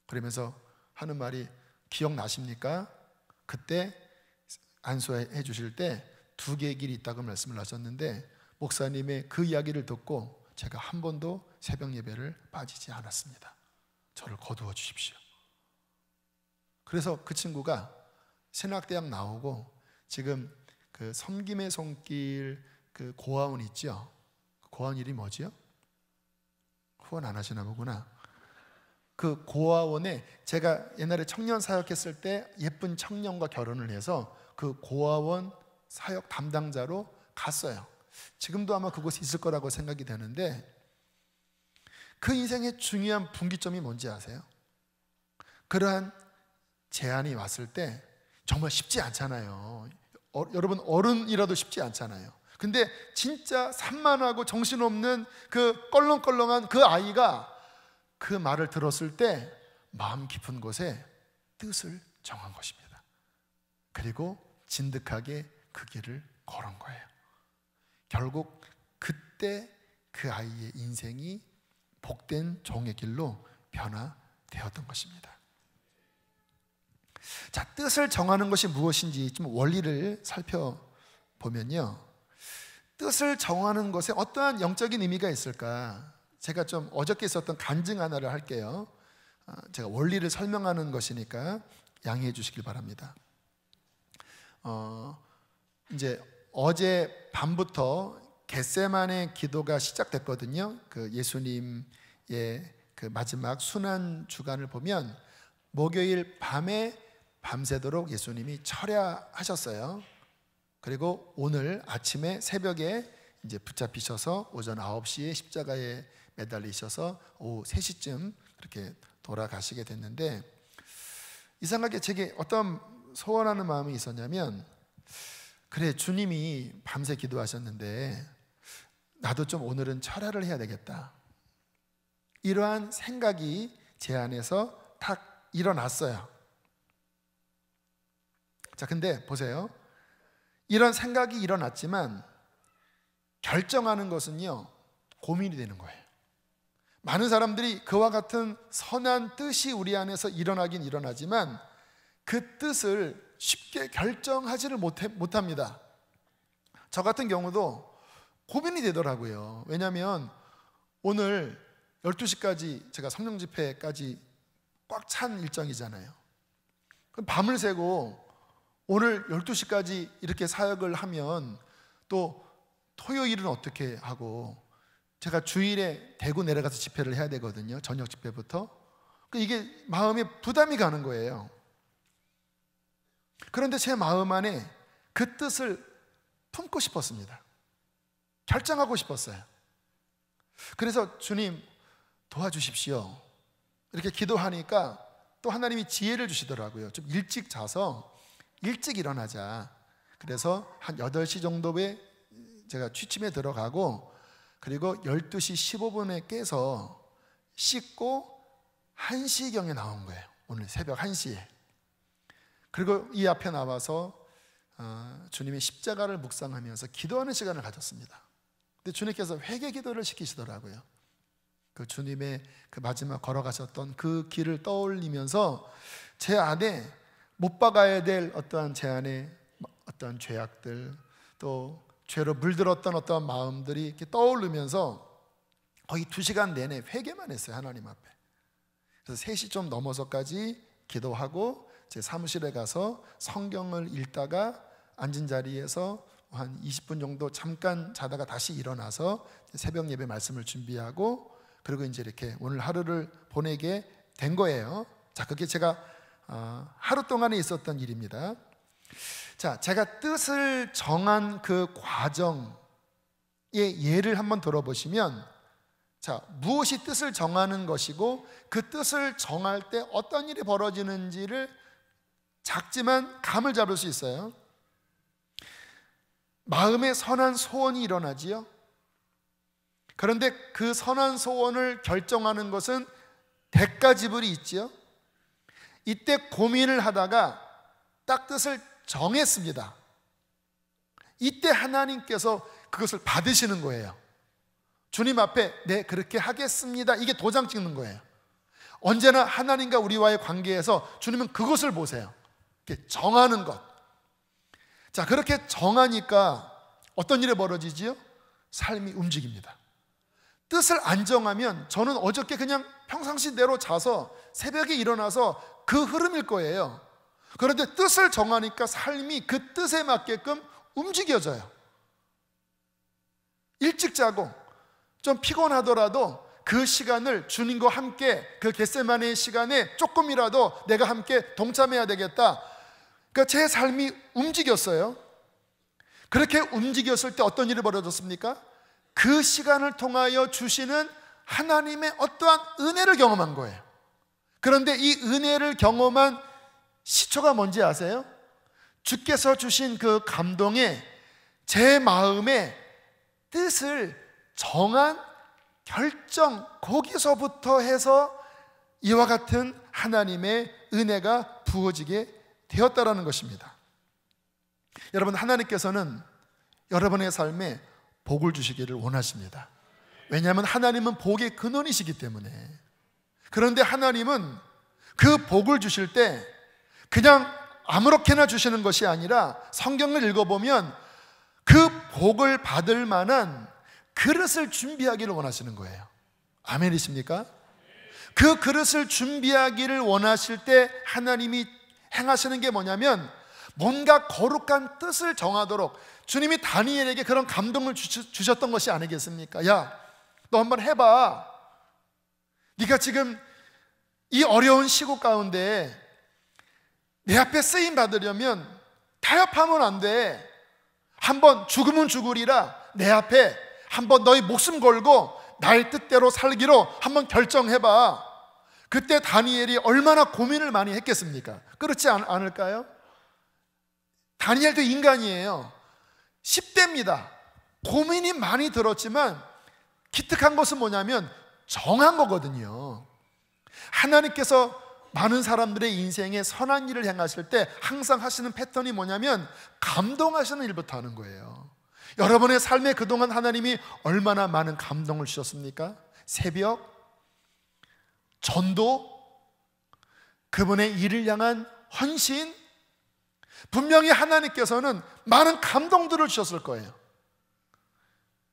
그러면서 하는 말이 기억나십니까? 그때 안수해 주실 때 두 개의 길이 있다고 말씀을 하셨는데 목사님의 그 이야기를 듣고 제가 한 번도 새벽 예배를 빠지지 않았습니다. 저를 거두어 주십시오. 그래서 그 친구가 신학대학 나오고 지금 그 섬김의 손길 그 고아원 있죠? 고아원 이름이 뭐지요? 후원 안 하시나 보구나. 그 고아원에 제가 옛날에 청년 사역했을 때 예쁜 청년과 결혼을 해서 그 고아원 사역 담당자로 갔어요. 지금도 아마 그곳에 있을 거라고 생각이 되는데, 그 인생의 중요한 분기점이 뭔지 아세요? 그러한 제안이 왔을 때 정말 쉽지 않잖아요. 여러분, 어른이라도 쉽지 않잖아요. 근데 진짜 산만하고 정신없는 그 껄렁껄렁한 그 아이가 그 말을 들었을 때 마음 깊은 곳에 뜻을 정한 것입니다. 그리고 진득하게 그 길을 걸은 거예요. 결국 그때 그 아이의 인생이 복된 종의 길로 변화되었던 것입니다. 자, 뜻을 정하는 것이 무엇인지 좀 원리를 살펴보면요, 뜻을 정하는 것에 어떠한 영적인 의미가 있을까? 제가 좀 어저께 있었던 간증 하나를 할게요. 제가 원리를 설명하는 것이니까 양해해 주시길 바랍니다. 이제 어제 밤부터 겟세마네 기도가 시작됐거든요. 그 예수님의 그 마지막 순환 주간을 보면 목요일 밤에 밤새도록 예수님이 철야하셨어요. 그리고 오늘 아침에 새벽에 이제 붙잡히셔서 오전 9시에 십자가에 매달리셔서 오후 3시쯤 그렇게 돌아가시게 됐는데, 이상하게 제게 어떤 소원하는 마음이 있었냐면, 그래, 주님이 밤새 기도하셨는데 나도 좀 오늘은 철야를 해야 되겠다, 이러한 생각이 제 안에서 탁 일어났어요. 자, 근데 보세요. 이런 생각이 일어났지만 결정하는 것은요, 고민이 되는 거예요. 많은 사람들이 그와 같은 선한 뜻이 우리 안에서 일어나긴 일어나지만 그 뜻을 쉽게 결정하지를 못합니다. 저 같은 경우도 고민이 되더라고요. 왜냐하면 오늘 12시까지 제가 성령 집회까지 꽉 찬 일정이잖아요. 그럼 밤을 새고 오늘 12시까지 이렇게 사역을 하면 또 토요일은 어떻게 하고, 제가 주일에 대구 내려가서 집회를 해야 되거든요. 저녁 집회부터. 이게 마음에 부담이 가는 거예요. 그런데 제 마음 안에 그 뜻을 품고 싶었습니다. 결정하고 싶었어요. 그래서 주님 도와주십시오, 이렇게 기도하니까 또 하나님이 지혜를 주시더라고요. 좀 일찍 자서 일찍 일어나자. 그래서 한 8시 정도에 제가 취침에 들어가고, 그리고 12시 15분에 깨서 씻고 1시경에 나온 거예요. 오늘 새벽 1시에. 그리고 이 앞에 나와서 주님의 십자가를 묵상하면서 기도하는 시간을 가졌습니다. 근데 주님께서 회개 기도를 시키시더라고요. 그 주님의 그 마지막 걸어가셨던 그 길을 떠올리면서 제 안에 못 박아야 될 어떠한 제 안에 어떠한 죄악들, 또 죄로 물들었던 어떠한 마음들이 이렇게 떠오르면서 거의 2시간 내내 회개만 했어요, 하나님 앞에. 그래서 3시 좀 넘어서까지 기도하고 제 사무실에 가서 성경을 읽다가 앉은 자리에서 한 20분 정도 잠깐 자다가 다시 일어나서 새벽 예배 말씀을 준비하고, 그리고 이제 이렇게 오늘 하루를 보내게 된 거예요. 자, 그게 제가 하루 동안에 있었던 일입니다. 자, 제가 뜻을 정한 그 과정의 예를 한번 들어보시면, 자, 무엇이 뜻을 정하는 것이고 그 뜻을 정할 때 어떤 일이 벌어지는지를 작지만 감을 잡을 수 있어요. 마음에 선한 소원이 일어나지요. 그런데 그 선한 소원을 결정하는 것은 대가 지불이 있지요. 이때 고민을 하다가 딱 뜻을 정했습니다. 이때 하나님께서 그것을 받으시는 거예요. 주님 앞에 네, 그렇게 하겠습니다, 이게 도장 찍는 거예요. 언제나 하나님과 우리와의 관계에서 주님은 그것을 보세요. 이렇게 정하는 것. 자, 그렇게 정하니까 어떤 일이 벌어지지요? 삶이 움직입니다. 뜻을 안 정하면 저는 어저께 그냥 평상시대로 자서 새벽에 일어나서 그 흐름일 거예요. 그런데 뜻을 정하니까 삶이 그 뜻에 맞게끔 움직여져요. 일찍 자고 좀 피곤하더라도 그 시간을 주님과 함께 그 겟세마네의 시간에 조금이라도 내가 함께 동참해야 되겠다. 그러니까 제 삶이 움직였어요. 그렇게 움직였을 때 어떤 일이 벌어졌습니까? 그 시간을 통하여 주시는 하나님의 어떠한 은혜를 경험한 거예요. 그런데 이 은혜를 경험한 시초가 뭔지 아세요? 주께서 주신 그 감동에 제 마음의 뜻을 정한 결정, 거기서부터 해서 이와 같은 하나님의 은혜가 부어지게 되었다라는 것입니다. 여러분, 하나님께서는 여러분의 삶에 복을 주시기를 원하십니다. 왜냐하면 하나님은 복의 근원이시기 때문에. 그런데 하나님은 그 복을 주실 때 그냥 아무렇게나 주시는 것이 아니라 성경을 읽어보면 그 복을 받을 만한 그릇을 준비하기를 원하시는 거예요. 아멘이십니까? 그 그릇을 준비하기를 원하실 때 하나님이 행하시는 게 뭐냐면 뭔가 거룩한 뜻을 정하도록 주님이 다니엘에게 그런 감동을 주셨던 것이 아니겠습니까? 야, 너 한번 해봐. 네가 지금 이 어려운 시국 가운데 내 앞에 쓰임 받으려면 타협하면 안 돼. 한번 죽으면 죽으리라 내 앞에 한번 너희 목숨 걸고 나의 뜻대로 살기로 한번 결정해봐. 그때 다니엘이 얼마나 고민을 많이 했겠습니까? 그렇지 않을까요? 다니엘도 인간이에요. 10대입니다. 고민이 많이 들었지만 기특한 것은 뭐냐면 정한 거거든요. 하나님께서 많은 사람들의 인생에 선한 일을 행하실 때 항상 하시는 패턴이 뭐냐면 감동하시는 일부터 하는 거예요. 여러분의 삶에 그동안 하나님이 얼마나 많은 감동을 주셨습니까? 새벽, 전도, 그분의 일을 향한 헌신, 분명히 하나님께서는 많은 감동들을 주셨을 거예요.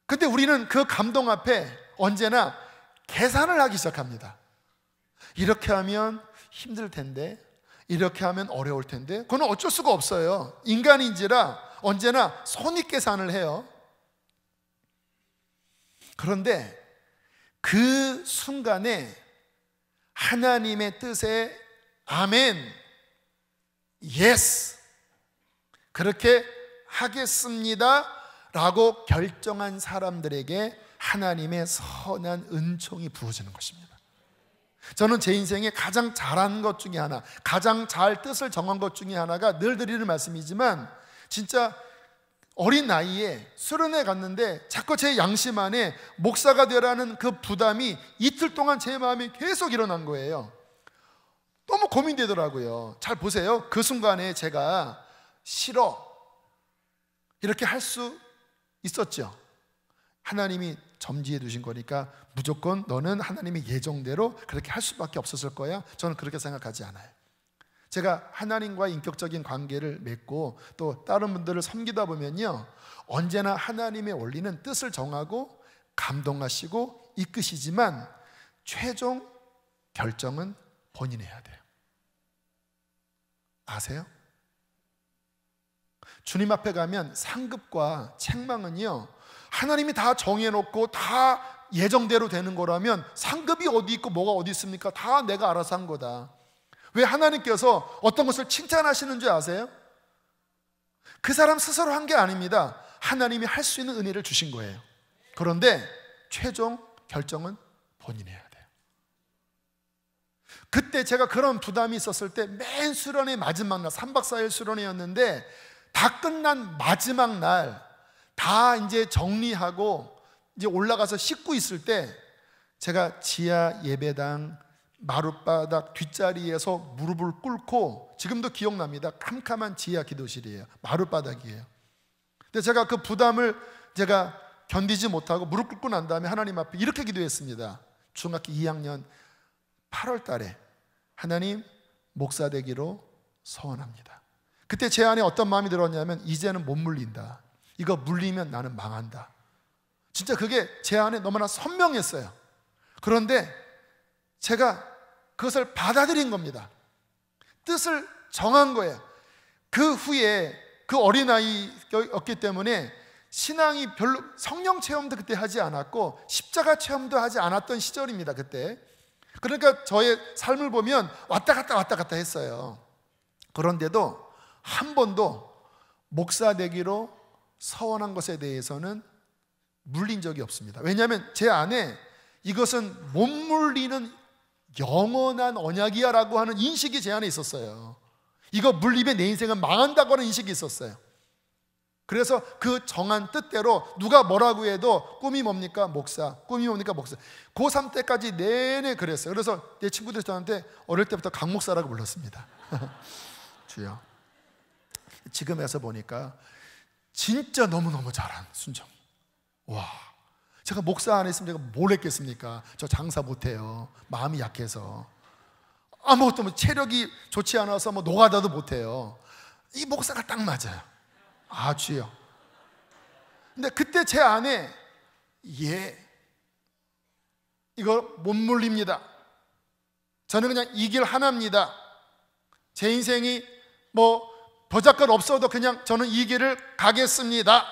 근데 우리는 그 감동 앞에 언제나 계산을 하기 시작합니다. 이렇게 하면 힘들 텐데, 이렇게 하면 어려울 텐데, 그건 어쩔 수가 없어요. 인간인지라 언제나 손익계산을 해요. 그런데 그 순간에 하나님의 뜻에 아멘, 예스, 그렇게 하겠습니다 라고 결정한 사람들에게 하나님의 선한 은총이 부어지는 것입니다. 저는 제 인생에 가장 잘한 것 중에 하나, 가장 잘 뜻을 정한 것 중에 하나가 늘 드리는 말씀이지만, 진짜 어린 나이에 수련회 갔는데 자꾸 제 양심 안에 목사가 되라는 그 부담이 이틀 동안 제 마음에 계속 일어난 거예요. 너무 고민되더라고요. 잘 보세요. 그 순간에 제가 싫어 이렇게 할 수 있었죠. 하나님이 점지해 두신 거니까 무조건 너는 하나님의 예정대로 그렇게 할 수밖에 없었을 거야. 저는 그렇게 생각하지 않아요. 제가 하나님과 인격적인 관계를 맺고 또 다른 분들을 섬기다 보면요, 언제나 하나님의 원리는 뜻을 정하고 감동하시고 이끄시지만 최종 결정은 본인이 해야 돼요. 아세요? 주님 앞에 가면 상급과 책망은요, 하나님이 다 정해놓고 다 예정대로 되는 거라면 상급이 어디 있고 뭐가 어디 있습니까? 다 내가 알아서 한 거다. 왜 하나님께서 어떤 것을 칭찬하시는 줄 아세요? 그 사람 스스로 한 게 아닙니다. 하나님이 할 수 있는 은혜를 주신 거예요. 그런데 최종 결정은 본인이 해야 돼요. 그때 제가 그런 부담이 있었을 때 맨 수련의 마지막 날, 3박 4일 수련회였는데 다 끝난 마지막 날, 다 이제 정리하고 이제 올라가서 씻고 있을 때 제가 지하 예배당 마룻바닥 뒷자리에서 무릎을 꿇고, 지금도 기억납니다. 캄캄한 지하 기도실이에요. 마룻바닥이에요. 근데 제가 그 부담을 제가 견디지 못하고 무릎 꿇고 난 다음에 하나님 앞에 이렇게 기도했습니다. 중학교 2학년 8월 달에 하나님, 목사 되기로 소원합니다. 그때 제 안에 어떤 마음이 들었냐면 이제는 못 물린다. 이거 물리면 나는 망한다. 진짜 그게 제 안에 너무나 선명했어요. 그런데 제가 그것을 받아들인 겁니다. 뜻을 정한 거예요. 그 후에 그 어린아이였기 때문에 신앙이 별로, 성령 체험도 그때 하지 않았고 십자가 체험도 하지 않았던 시절입니다. 그때. 그러니까 저의 삶을 보면 왔다 갔다 했어요. 그런데도 한 번도 목사 되기로 서원한 것에 대해서는 물린 적이 없습니다. 왜냐하면 제 안에 이것은 못 물리는 영원한 언약이야 라고 하는 인식이 제 안에 있었어요. 이거 물리면 내 인생은 망한다고 하는 인식이 있었어요. 그래서 그 정한 뜻대로 누가 뭐라고 해도 꿈이 뭡니까? 목사. 꿈이 뭡니까? 목사. 고3 때까지 내내 그랬어요. 그래서 내 친구들이 저한테 어릴 때부터 강 목사라고 불렀습니다. 주여. 지금 와서 보니까 진짜 너무너무 잘한 순종. 와, 제가 목사 안 했으면 제가 뭘 했겠습니까? 저 장사 못해요. 마음이 약해서 아무것도 뭐 체력이 좋지 않아서 뭐 노가다도 못해요. 이 목사가 딱 맞아요. 아, 주여. 근데 그때 제 안에 이거 못 물립니다. 저는 그냥 이 길 하나입니다. 제 인생이 뭐 보잘것 없어도 그냥 저는 이 길을 가겠습니다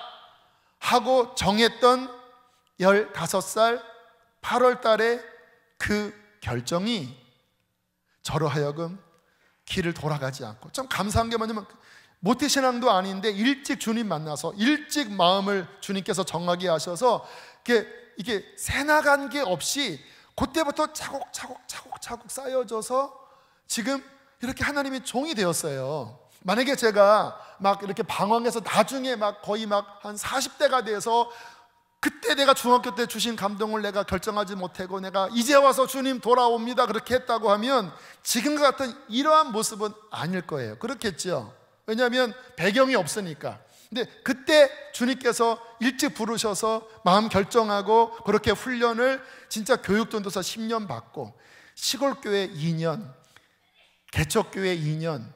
하고 정했던 15살 8월 달에 그 결정이 저로 하여금 길을 돌아가지 않고, 참 감사한 게 뭐냐면 모태신앙도 아닌데 일찍 주님 만나서 일찍 마음을 주님께서 정하게 하셔서 이게 새나간 게 없이 그때부터 차곡차곡 쌓여져서 지금 이렇게 하나님의 종이 되었어요. 만약에 제가 막 이렇게 방황해서 나중에 막 거의 막 한 40대가 돼서 그때 내가 중학교 때 주신 감동을 내가 결정하지 못하고 내가 이제 와서 주님 돌아옵니다 그렇게 했다고 하면 지금과 같은 이러한 모습은 아닐 거예요. 그렇겠죠. 왜냐하면 배경이 없으니까. 근데 그때 주님께서 일찍 부르셔서 마음 결정하고 그렇게 훈련을 진짜 교육전도사 10년 받고 시골교회 2년, 개척교회 2년,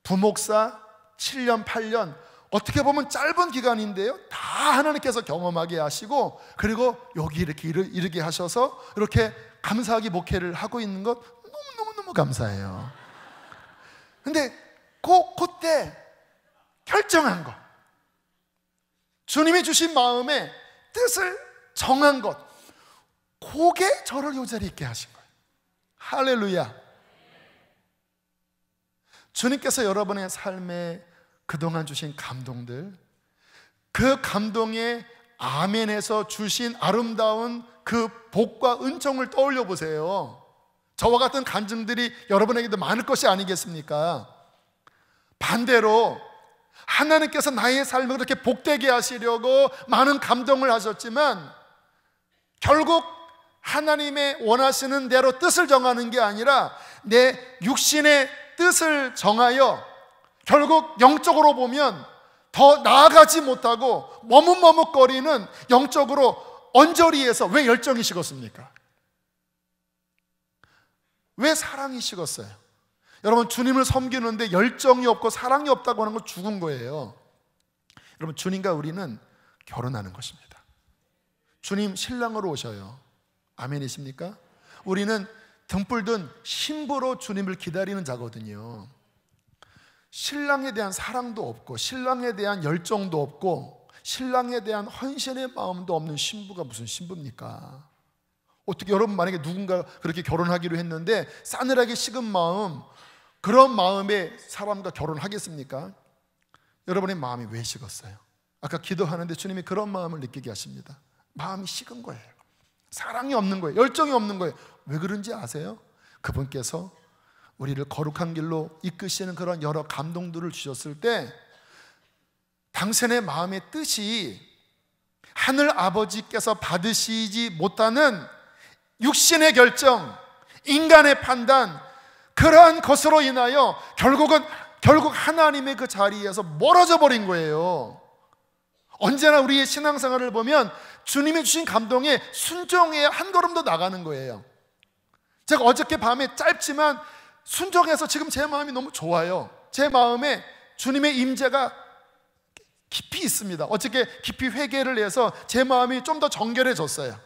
부목사 7년, 8년, 어떻게 보면 짧은 기간인데요, 다 하나님께서 경험하게 하시고 그리고 여기 이렇게 이르게 하셔서 이렇게 감사하게 목회를 하고 있는 것 너무너무 감사해요. 근데 그때 결정한 것, 주님이 주신 마음에 뜻을 정한 것, 그게 저를 이 자리에 있게 하신 거예요. 할렐루야. 주님께서 여러분의 삶에 그동안 주신 감동들, 그 감동에 아멘에서 주신 아름다운 그 복과 은총을 떠올려 보세요. 저와 같은 간증들이 여러분에게도 많을 것이 아니겠습니까? 반대로 하나님께서 나의 삶을 그렇게 복되게 하시려고 많은 감동을 하셨지만 결국 하나님의 원하시는 대로 뜻을 정하는 게 아니라 내 육신의 뜻을 정하여 결국 영적으로 보면 더 나아가지 못하고 머뭇머뭇거리는 영적으로 언저리에서 왜 열정이 식었습니까? 왜 사랑이 식었어요? 여러분, 주님을 섬기는데 열정이 없고 사랑이 없다고 하는 건 죽은 거예요. 여러분, 주님과 우리는 결혼하는 것입니다. 주님 신랑으로 오셔요. 아멘이십니까? 우리는 등불 든 신부로 주님을 기다리는 자거든요. 신랑에 대한 사랑도 없고 신랑에 대한 열정도 없고 신랑에 대한 헌신의 마음도 없는 신부가 무슨 신부입니까? 어떻게 여러분 만약에 누군가 그렇게 결혼하기로 했는데 싸늘하게 식은 마음, 그런 마음의 사람과 결혼하겠습니까? 여러분의 마음이 왜 식었어요? 아까 기도하는데 주님이 그런 마음을 느끼게 하십니다. 마음이 식은 거예요. 사랑이 없는 거예요. 열정이 없는 거예요. 왜 그런지 아세요? 그분께서 우리를 거룩한 길로 이끄시는 그런 여러 감동들을 주셨을 때 당신의 마음의 뜻이 하늘 아버지께서 받으시지 못하는 육신의 결정, 인간의 판단, 그러한 것으로 인하여 결국 하나님의 그 자리에서 멀어져 버린 거예요. 언제나 우리의 신앙생활을 보면 주님이 주신 감동에 순종해야 한 걸음 더 나가는 거예요. 제가 어저께 밤에 짧지만 순종해서 지금 제 마음이 너무 좋아요. 제 마음에 주님의 임재가 깊이 있습니다. 어저께 깊이 회개를 해서 제 마음이 좀 더 정결해졌어요.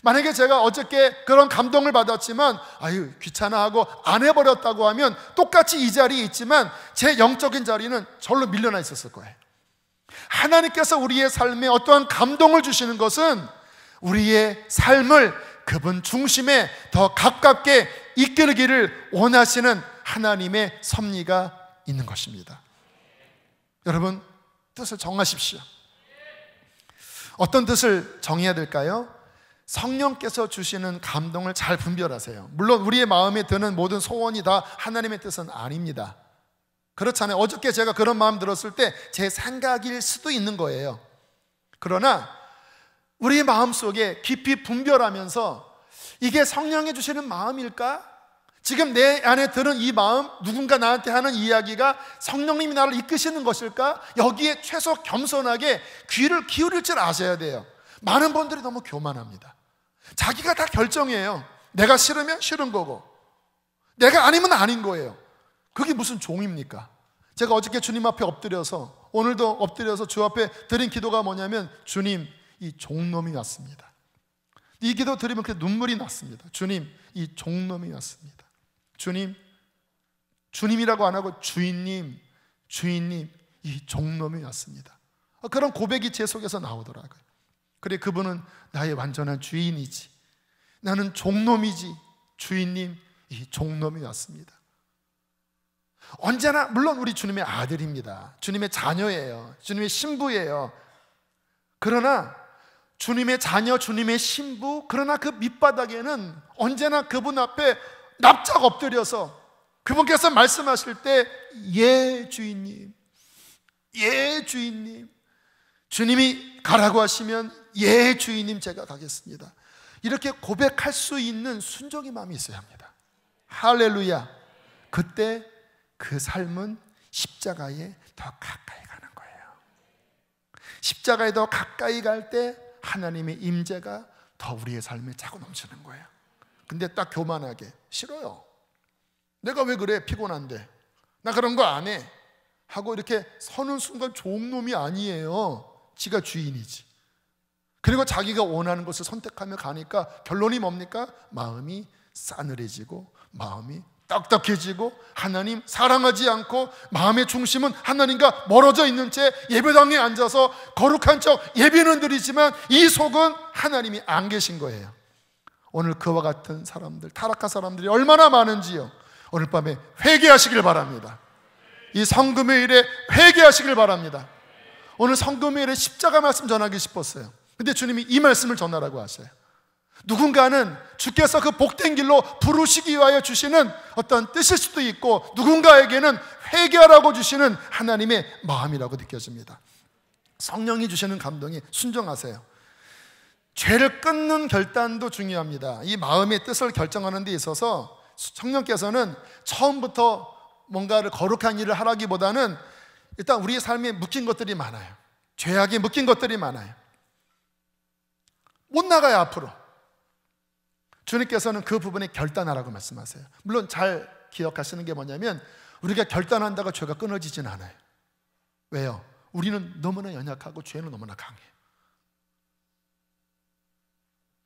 만약에 제가 어저께 그런 감동을 받았지만 아유 귀찮아하고 안 해버렸다고 하면 똑같이 이 자리에 있지만 제 영적인 자리는 절로 밀려나 있었을 거예요. 하나님께서 우리의 삶에 어떠한 감동을 주시는 것은 우리의 삶을 그분 중심에 더 가깝게 이끌기를 원하시는 하나님의 섭리가 있는 것입니다. 여러분, 뜻을 정하십시오. 어떤 뜻을 정해야 될까요? 성령께서 주시는 감동을 잘 분별하세요. 물론 우리의 마음에 드는 모든 소원이 다 하나님의 뜻은 아닙니다. 그렇잖아요. 어저께 제가 그런 마음 들었을 때 제 생각일 수도 있는 거예요. 그러나 우리 마음속에 깊이 분별하면서 이게 성령이 주시는 마음일까? 지금 내 안에 들은 이 마음, 누군가 나한테 하는 이야기가 성령님이 나를 이끄시는 것일까? 여기에 최소 겸손하게 귀를 기울일 줄 아셔야 돼요. 많은 분들이 너무 교만합니다. 자기가 다 결정해요. 내가 싫으면 싫은 거고, 내가 아니면 아닌 거예요. 그게 무슨 종입니까? 제가 어저께 주님 앞에 엎드려서, 오늘도 엎드려서 주 앞에 드린 기도가 뭐냐면, 주님, 이 종놈이 왔습니다. 이 기도 드리면 그렇게 눈물이 났습니다. 주님, 이 종놈이 왔습니다. 주님, 주님이라고 안 하고 주인님, 주인님, 이 종놈이 왔습니다. 그런 고백이 제 속에서 나오더라고요. 그래, 그분은 나의 완전한 주인이지, 나는 종놈이지, 주인님, 이 종놈이 왔습니다. 언제나 물론 우리 주님의 아들입니다. 주님의 자녀예요. 주님의 신부예요. 그러나 주님의 자녀, 주님의 신부, 그러나 그 밑바닥에는 언제나 그분 앞에 납작 엎드려서 그분께서 말씀하실 때, 예 주인님, 예 주인님, 주님이 가라고 하시면 예 주인님, 제가 가겠습니다, 이렇게 고백할 수 있는 순종의 마음이 있어야 합니다. 할렐루야. 그때 그 삶은 십자가에 더 가까이 가는 거예요. 십자가에 더 가까이 갈 때 하나님의 임재가 더 우리의 삶에 차고 넘치는 거예요. 근데 딱 교만하게, 싫어요, 내가 왜 그래, 피곤한데 나 그런 거 안 해 하고 이렇게 서는 순간 좋은 놈이 아니에요. 지가 주인이지. 그리고 자기가 원하는 것을 선택하며 가니까 결론이 뭡니까? 마음이 싸늘해지고 마음이 딱딱해지고 하나님 사랑하지 않고 마음의 중심은 하나님과 멀어져 있는 채 예배당에 앉아서 거룩한 척 예배는 드리지만 이 속은 하나님이 안 계신 거예요. 오늘 그와 같은 사람들, 타락한 사람들이 얼마나 많은지요. 오늘 밤에 회개하시길 바랍니다. 이 성금요일에 회개하시길 바랍니다. 오늘 성금요일에 십자가 말씀 전하기 싶었어요. 근데 주님이 이 말씀을 전하라고 하셔요. 누군가는 주께서 그 복된 길로 부르시기 위하여 주시는 어떤 뜻일 수도 있고, 누군가에게는 회개하라고 주시는 하나님의 마음이라고 느껴집니다. 성령이 주시는 감동에 순종하세요. 죄를 끊는 결단도 중요합니다. 이 마음의 뜻을 결정하는 데 있어서 성령께서는 처음부터 뭔가를 거룩한 일을 하라기보다는 일단 우리의 삶에 묶인 것들이 많아요. 죄악에 묶인 것들이 많아요. 못 나가요, 앞으로. 주님께서는 그 부분에 결단하라고 말씀하세요. 물론 잘 기억하시는 게 뭐냐면, 우리가 결단한다고 죄가 끊어지진 않아요. 왜요? 우리는 너무나 연약하고 죄는 너무나 강해요.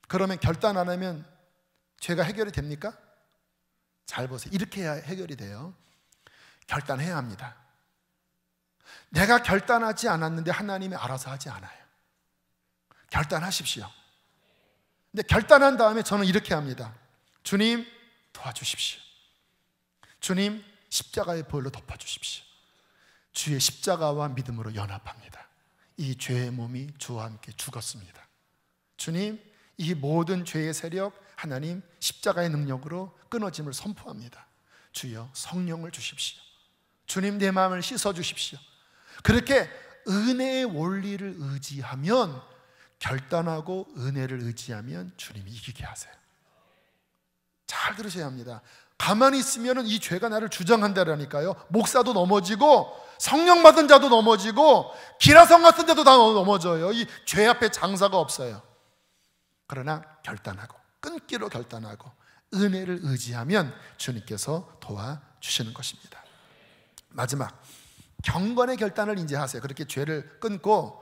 그러면 결단 안 하면 죄가 해결이 됩니까? 잘 보세요. 이렇게 해야 해결이 돼요. 결단해야 합니다. 내가 결단하지 않았는데 하나님이 알아서 하지 않아요. 결단하십시오. 근데 결단한 다음에 저는 이렇게 합니다. 주님, 도와주십시오. 주님, 십자가의 보혈로 덮어주십시오. 주의 십자가와 믿음으로 연합합니다. 이 죄의 몸이 주와 함께 죽었습니다. 주님, 이 모든 죄의 세력 하나님 십자가의 능력으로 끊어짐을 선포합니다. 주여, 성령을 주십시오. 주님, 내 마음을 씻어주십시오. 그렇게 은혜의 원리를 의지하면, 결단하고 은혜를 의지하면 주님이 이기게 하세요. 잘 들으셔야 합니다. 가만히 있으면 이 죄가 나를 주장한다라니까요. 목사도 넘어지고 성령 받은 자도 넘어지고 기라성 같은 데도 다 넘어져요. 이 죄 앞에 장사가 없어요. 그러나 결단하고 끊기로 결단하고 은혜를 의지하면 주님께서 도와주시는 것입니다. 마지막, 경건의 결단을 이제 하세요. 그렇게 죄를 끊고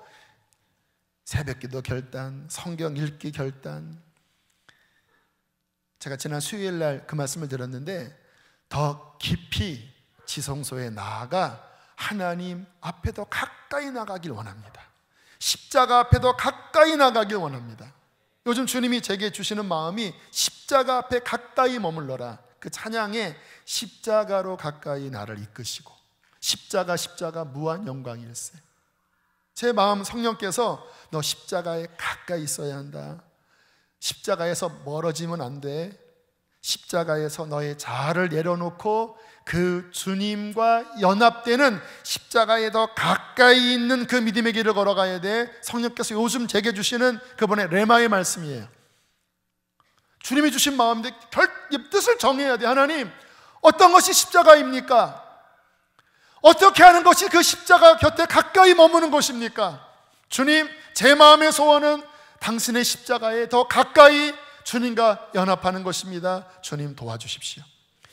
새벽기도 결단, 성경 읽기 결단. 제가 지난 수요일 날 그 말씀을 들었는데, 더 깊이 지성소에 나아가 하나님 앞에 더 가까이 나가길 원합니다. 십자가 앞에 더 가까이 나가길 원합니다. 요즘 주님이 제게 주시는 마음이 십자가 앞에 가까이 머물러라. 그 찬양에 십자가로 가까이 나를 이끄시고 십자가 무한 영광일세. 제 마음 성령께서 너 십자가에 가까이 있어야 한다. 십자가에서 멀어지면 안 돼. 십자가에서 너의 자아를 내려놓고 그 주님과 연합되는 십자가에 더 가까이 있는 그 믿음의 길을 걸어가야 돼. 성령께서 요즘 제게 주시는 그분의 레마의 말씀이에요. 주님이 주신 마음인데 뜻을 정해야 돼. 하나님, 어떤 것이 십자가입니까? 어떻게 하는 것이 그 십자가 곁에 가까이 머무는 것입니까? 주님, 제 마음의 소원은 당신의 십자가에 더 가까이 주님과 연합하는 것입니다. 주님 도와주십시오.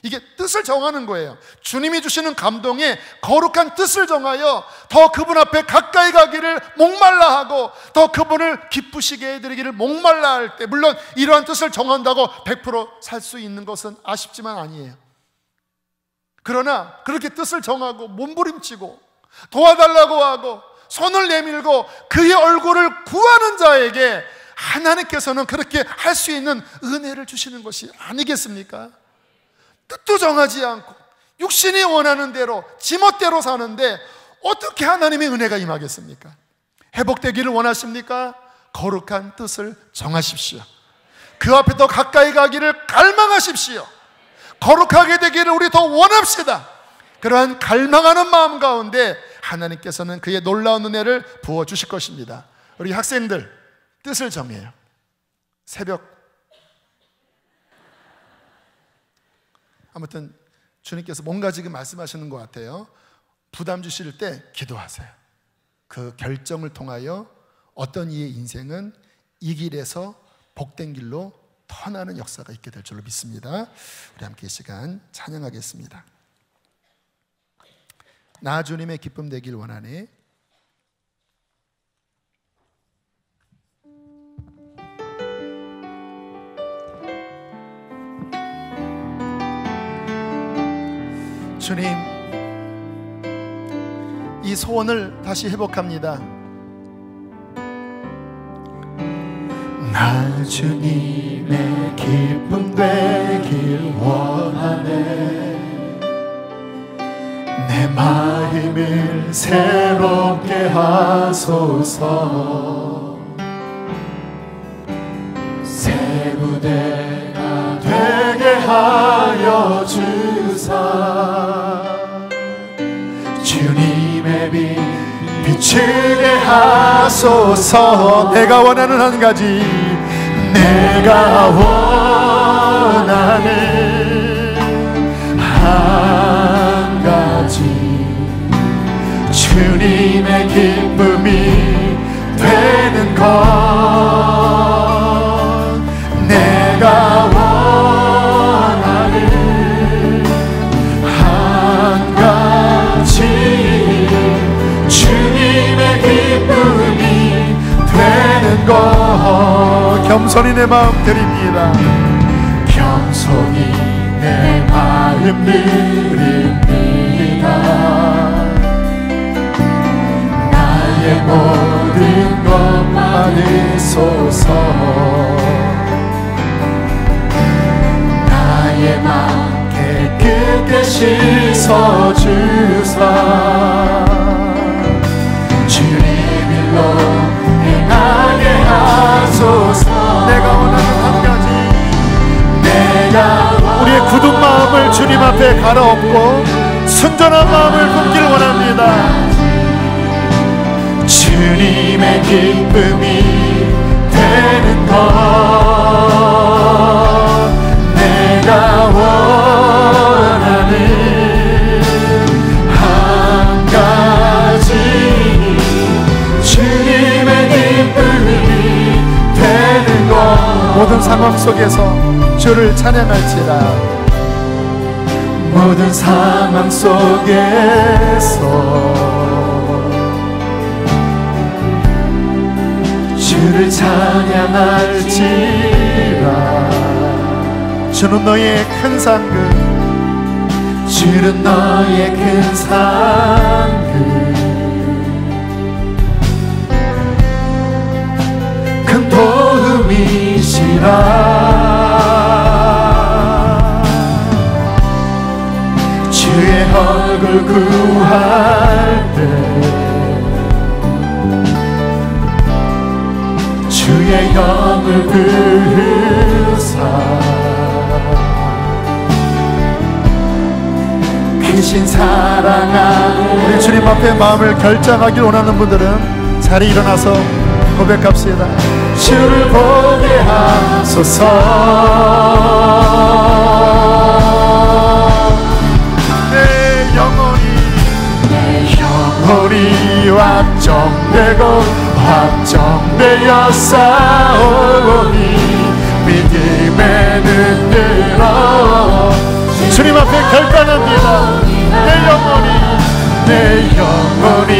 이게 뜻을 정하는 거예요. 주님이 주시는 감동에 거룩한 뜻을 정하여 더 그분 앞에 가까이 가기를 목말라 하고 더 그분을 기쁘시게 해드리기를 목말라 할 때, 물론 이러한 뜻을 정한다고 100% 살 수 있는 것은 아쉽지만 아니에요. 그러나 그렇게 뜻을 정하고 몸부림치고 도와달라고 하고 손을 내밀고 그의 얼굴을 구하는 자에게 하나님께서는 그렇게 할 수 있는 은혜를 주시는 것이 아니겠습니까? 뜻도 정하지 않고 육신이 원하는 대로 지멋대로 사는데 어떻게 하나님의 은혜가 임하겠습니까? 회복되기를 원하십니까? 거룩한 뜻을 정하십시오. 그 앞에 더 가까이 가기를 갈망하십시오. 거룩하게 되기를 우리 더 원합시다. 그러한 갈망하는 마음 가운데 하나님께서는 그의 놀라운 은혜를 부어주실 것입니다. 우리 학생들 뜻을 정해요. 새벽 아무튼 주님께서 뭔가 지금 말씀하시는 것 같아요. 부담 주실 때 기도하세요. 그 결정을 통하여 어떤 이의 인생은 이 길에서 복된 길로 터나는 역사가 있게 될 줄로 믿습니다. 우리 함께 이 시간 찬양하겠습니다. 나 주님의 기쁨 되길 원하네. 주님, 이 소원을 다시 회복합니다. 나 주님의 기쁨 되길 원하네. 내 마음을 새롭게 하소서. 새 부대가 되게 하여 주사. 주님의 빛 비추게 하소서. 내가 원하는 한 가지, 내가 원하는 한 가지, 주님의 기쁨이 되는 것. 내가 원하는 한 가지, 주님의 기쁨이 되는 것. 겸손히 내 마음 드립니다. 겸손히 내 마음 드립니다. 나의 모든 것 받으소서. 나의 마음 깨끗게 씻어주사. 주님 일로 행하게 하소서. 내가 원하는 한 가지, 우리의 굳은 마음을 주님 앞에 갈아엎고 순전한 마음을 품길 원합니다. 주님의 기쁨이 되는 것. 내가 원하는 한 가지, 주님의 기쁨이 되는 것. 모든 상황 속에서 주를 찬양할지라. 모든 상황 속에서 주를 찬양할지라. 주는 너의 큰 상급, 주는 너의 큰 상급, 큰 도움이시라. 주의 얼굴 구할 때 주의 영을 부으사 크신 사랑하는 우리 주님 앞에 마음을 결정하길 원하는 분들은 자리 일어나서 고백합시다. 주를 보게 하소서. 내 영혼이 확정되고 확정되어 싸우니 믿음에 눈들어 주님 앞에 결단합니다. 내 영혼이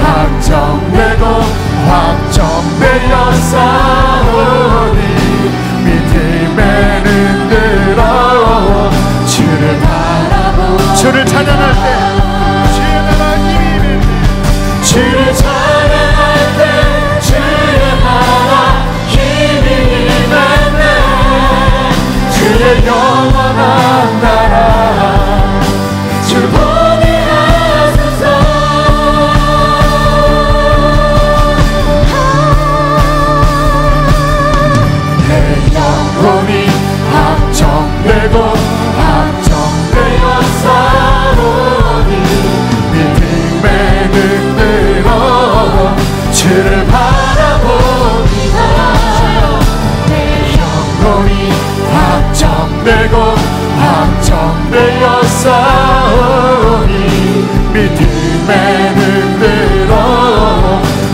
확정되고 확정되어 싸우니 믿음에 눈들어 주를 바라보 주를 찬양할 때 주의 나라 힘이 주를 찬양할 때 주의 나라 힘이 임했네. 주의 영원한 나라 주를 보게 하소서. 내 영혼이 확정되고 확정되어 싸우니 믿음에 눈들어 주를 바라봅니다. 내 영혼이 확정되고 확정되어 싸우니 믿음에 눈들어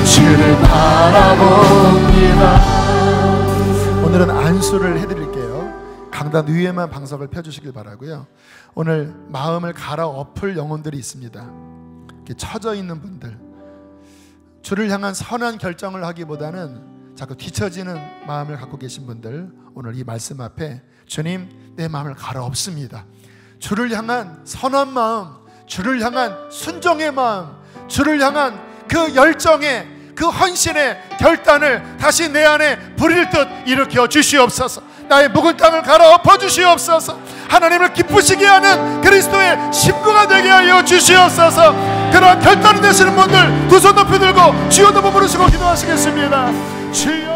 주를 바라봅니다. 오늘은 안수를 해드릴게요. 강단 위에만 방석을 펴주시길 바라고요. 오늘 마음을 갈아엎을 영혼들이 있습니다. 이렇게 처져 있는 분들, 주를 향한 선한 결정을 하기보다는 자꾸 뒤처지는 마음을 갖고 계신 분들, 오늘 이 말씀 앞에 주님, 내 마음을 갈아엎습니다. 주를 향한 선한 마음, 주를 향한 순종의 마음, 주를 향한 그 열정의, 그 헌신의 결단을 다시 내 안에 불일 듯 일으켜 주시옵소서. 나의 묵은 땅을 갈아엎어 주시옵소서. 하나님을 기쁘시게 하는 그리스도의 신부가 되게 하여 주시옵소서. 그러한 결단을 내시는 분들 두 손 높이 들고 주여 도 부르시고 기도하시겠습니다. 주여.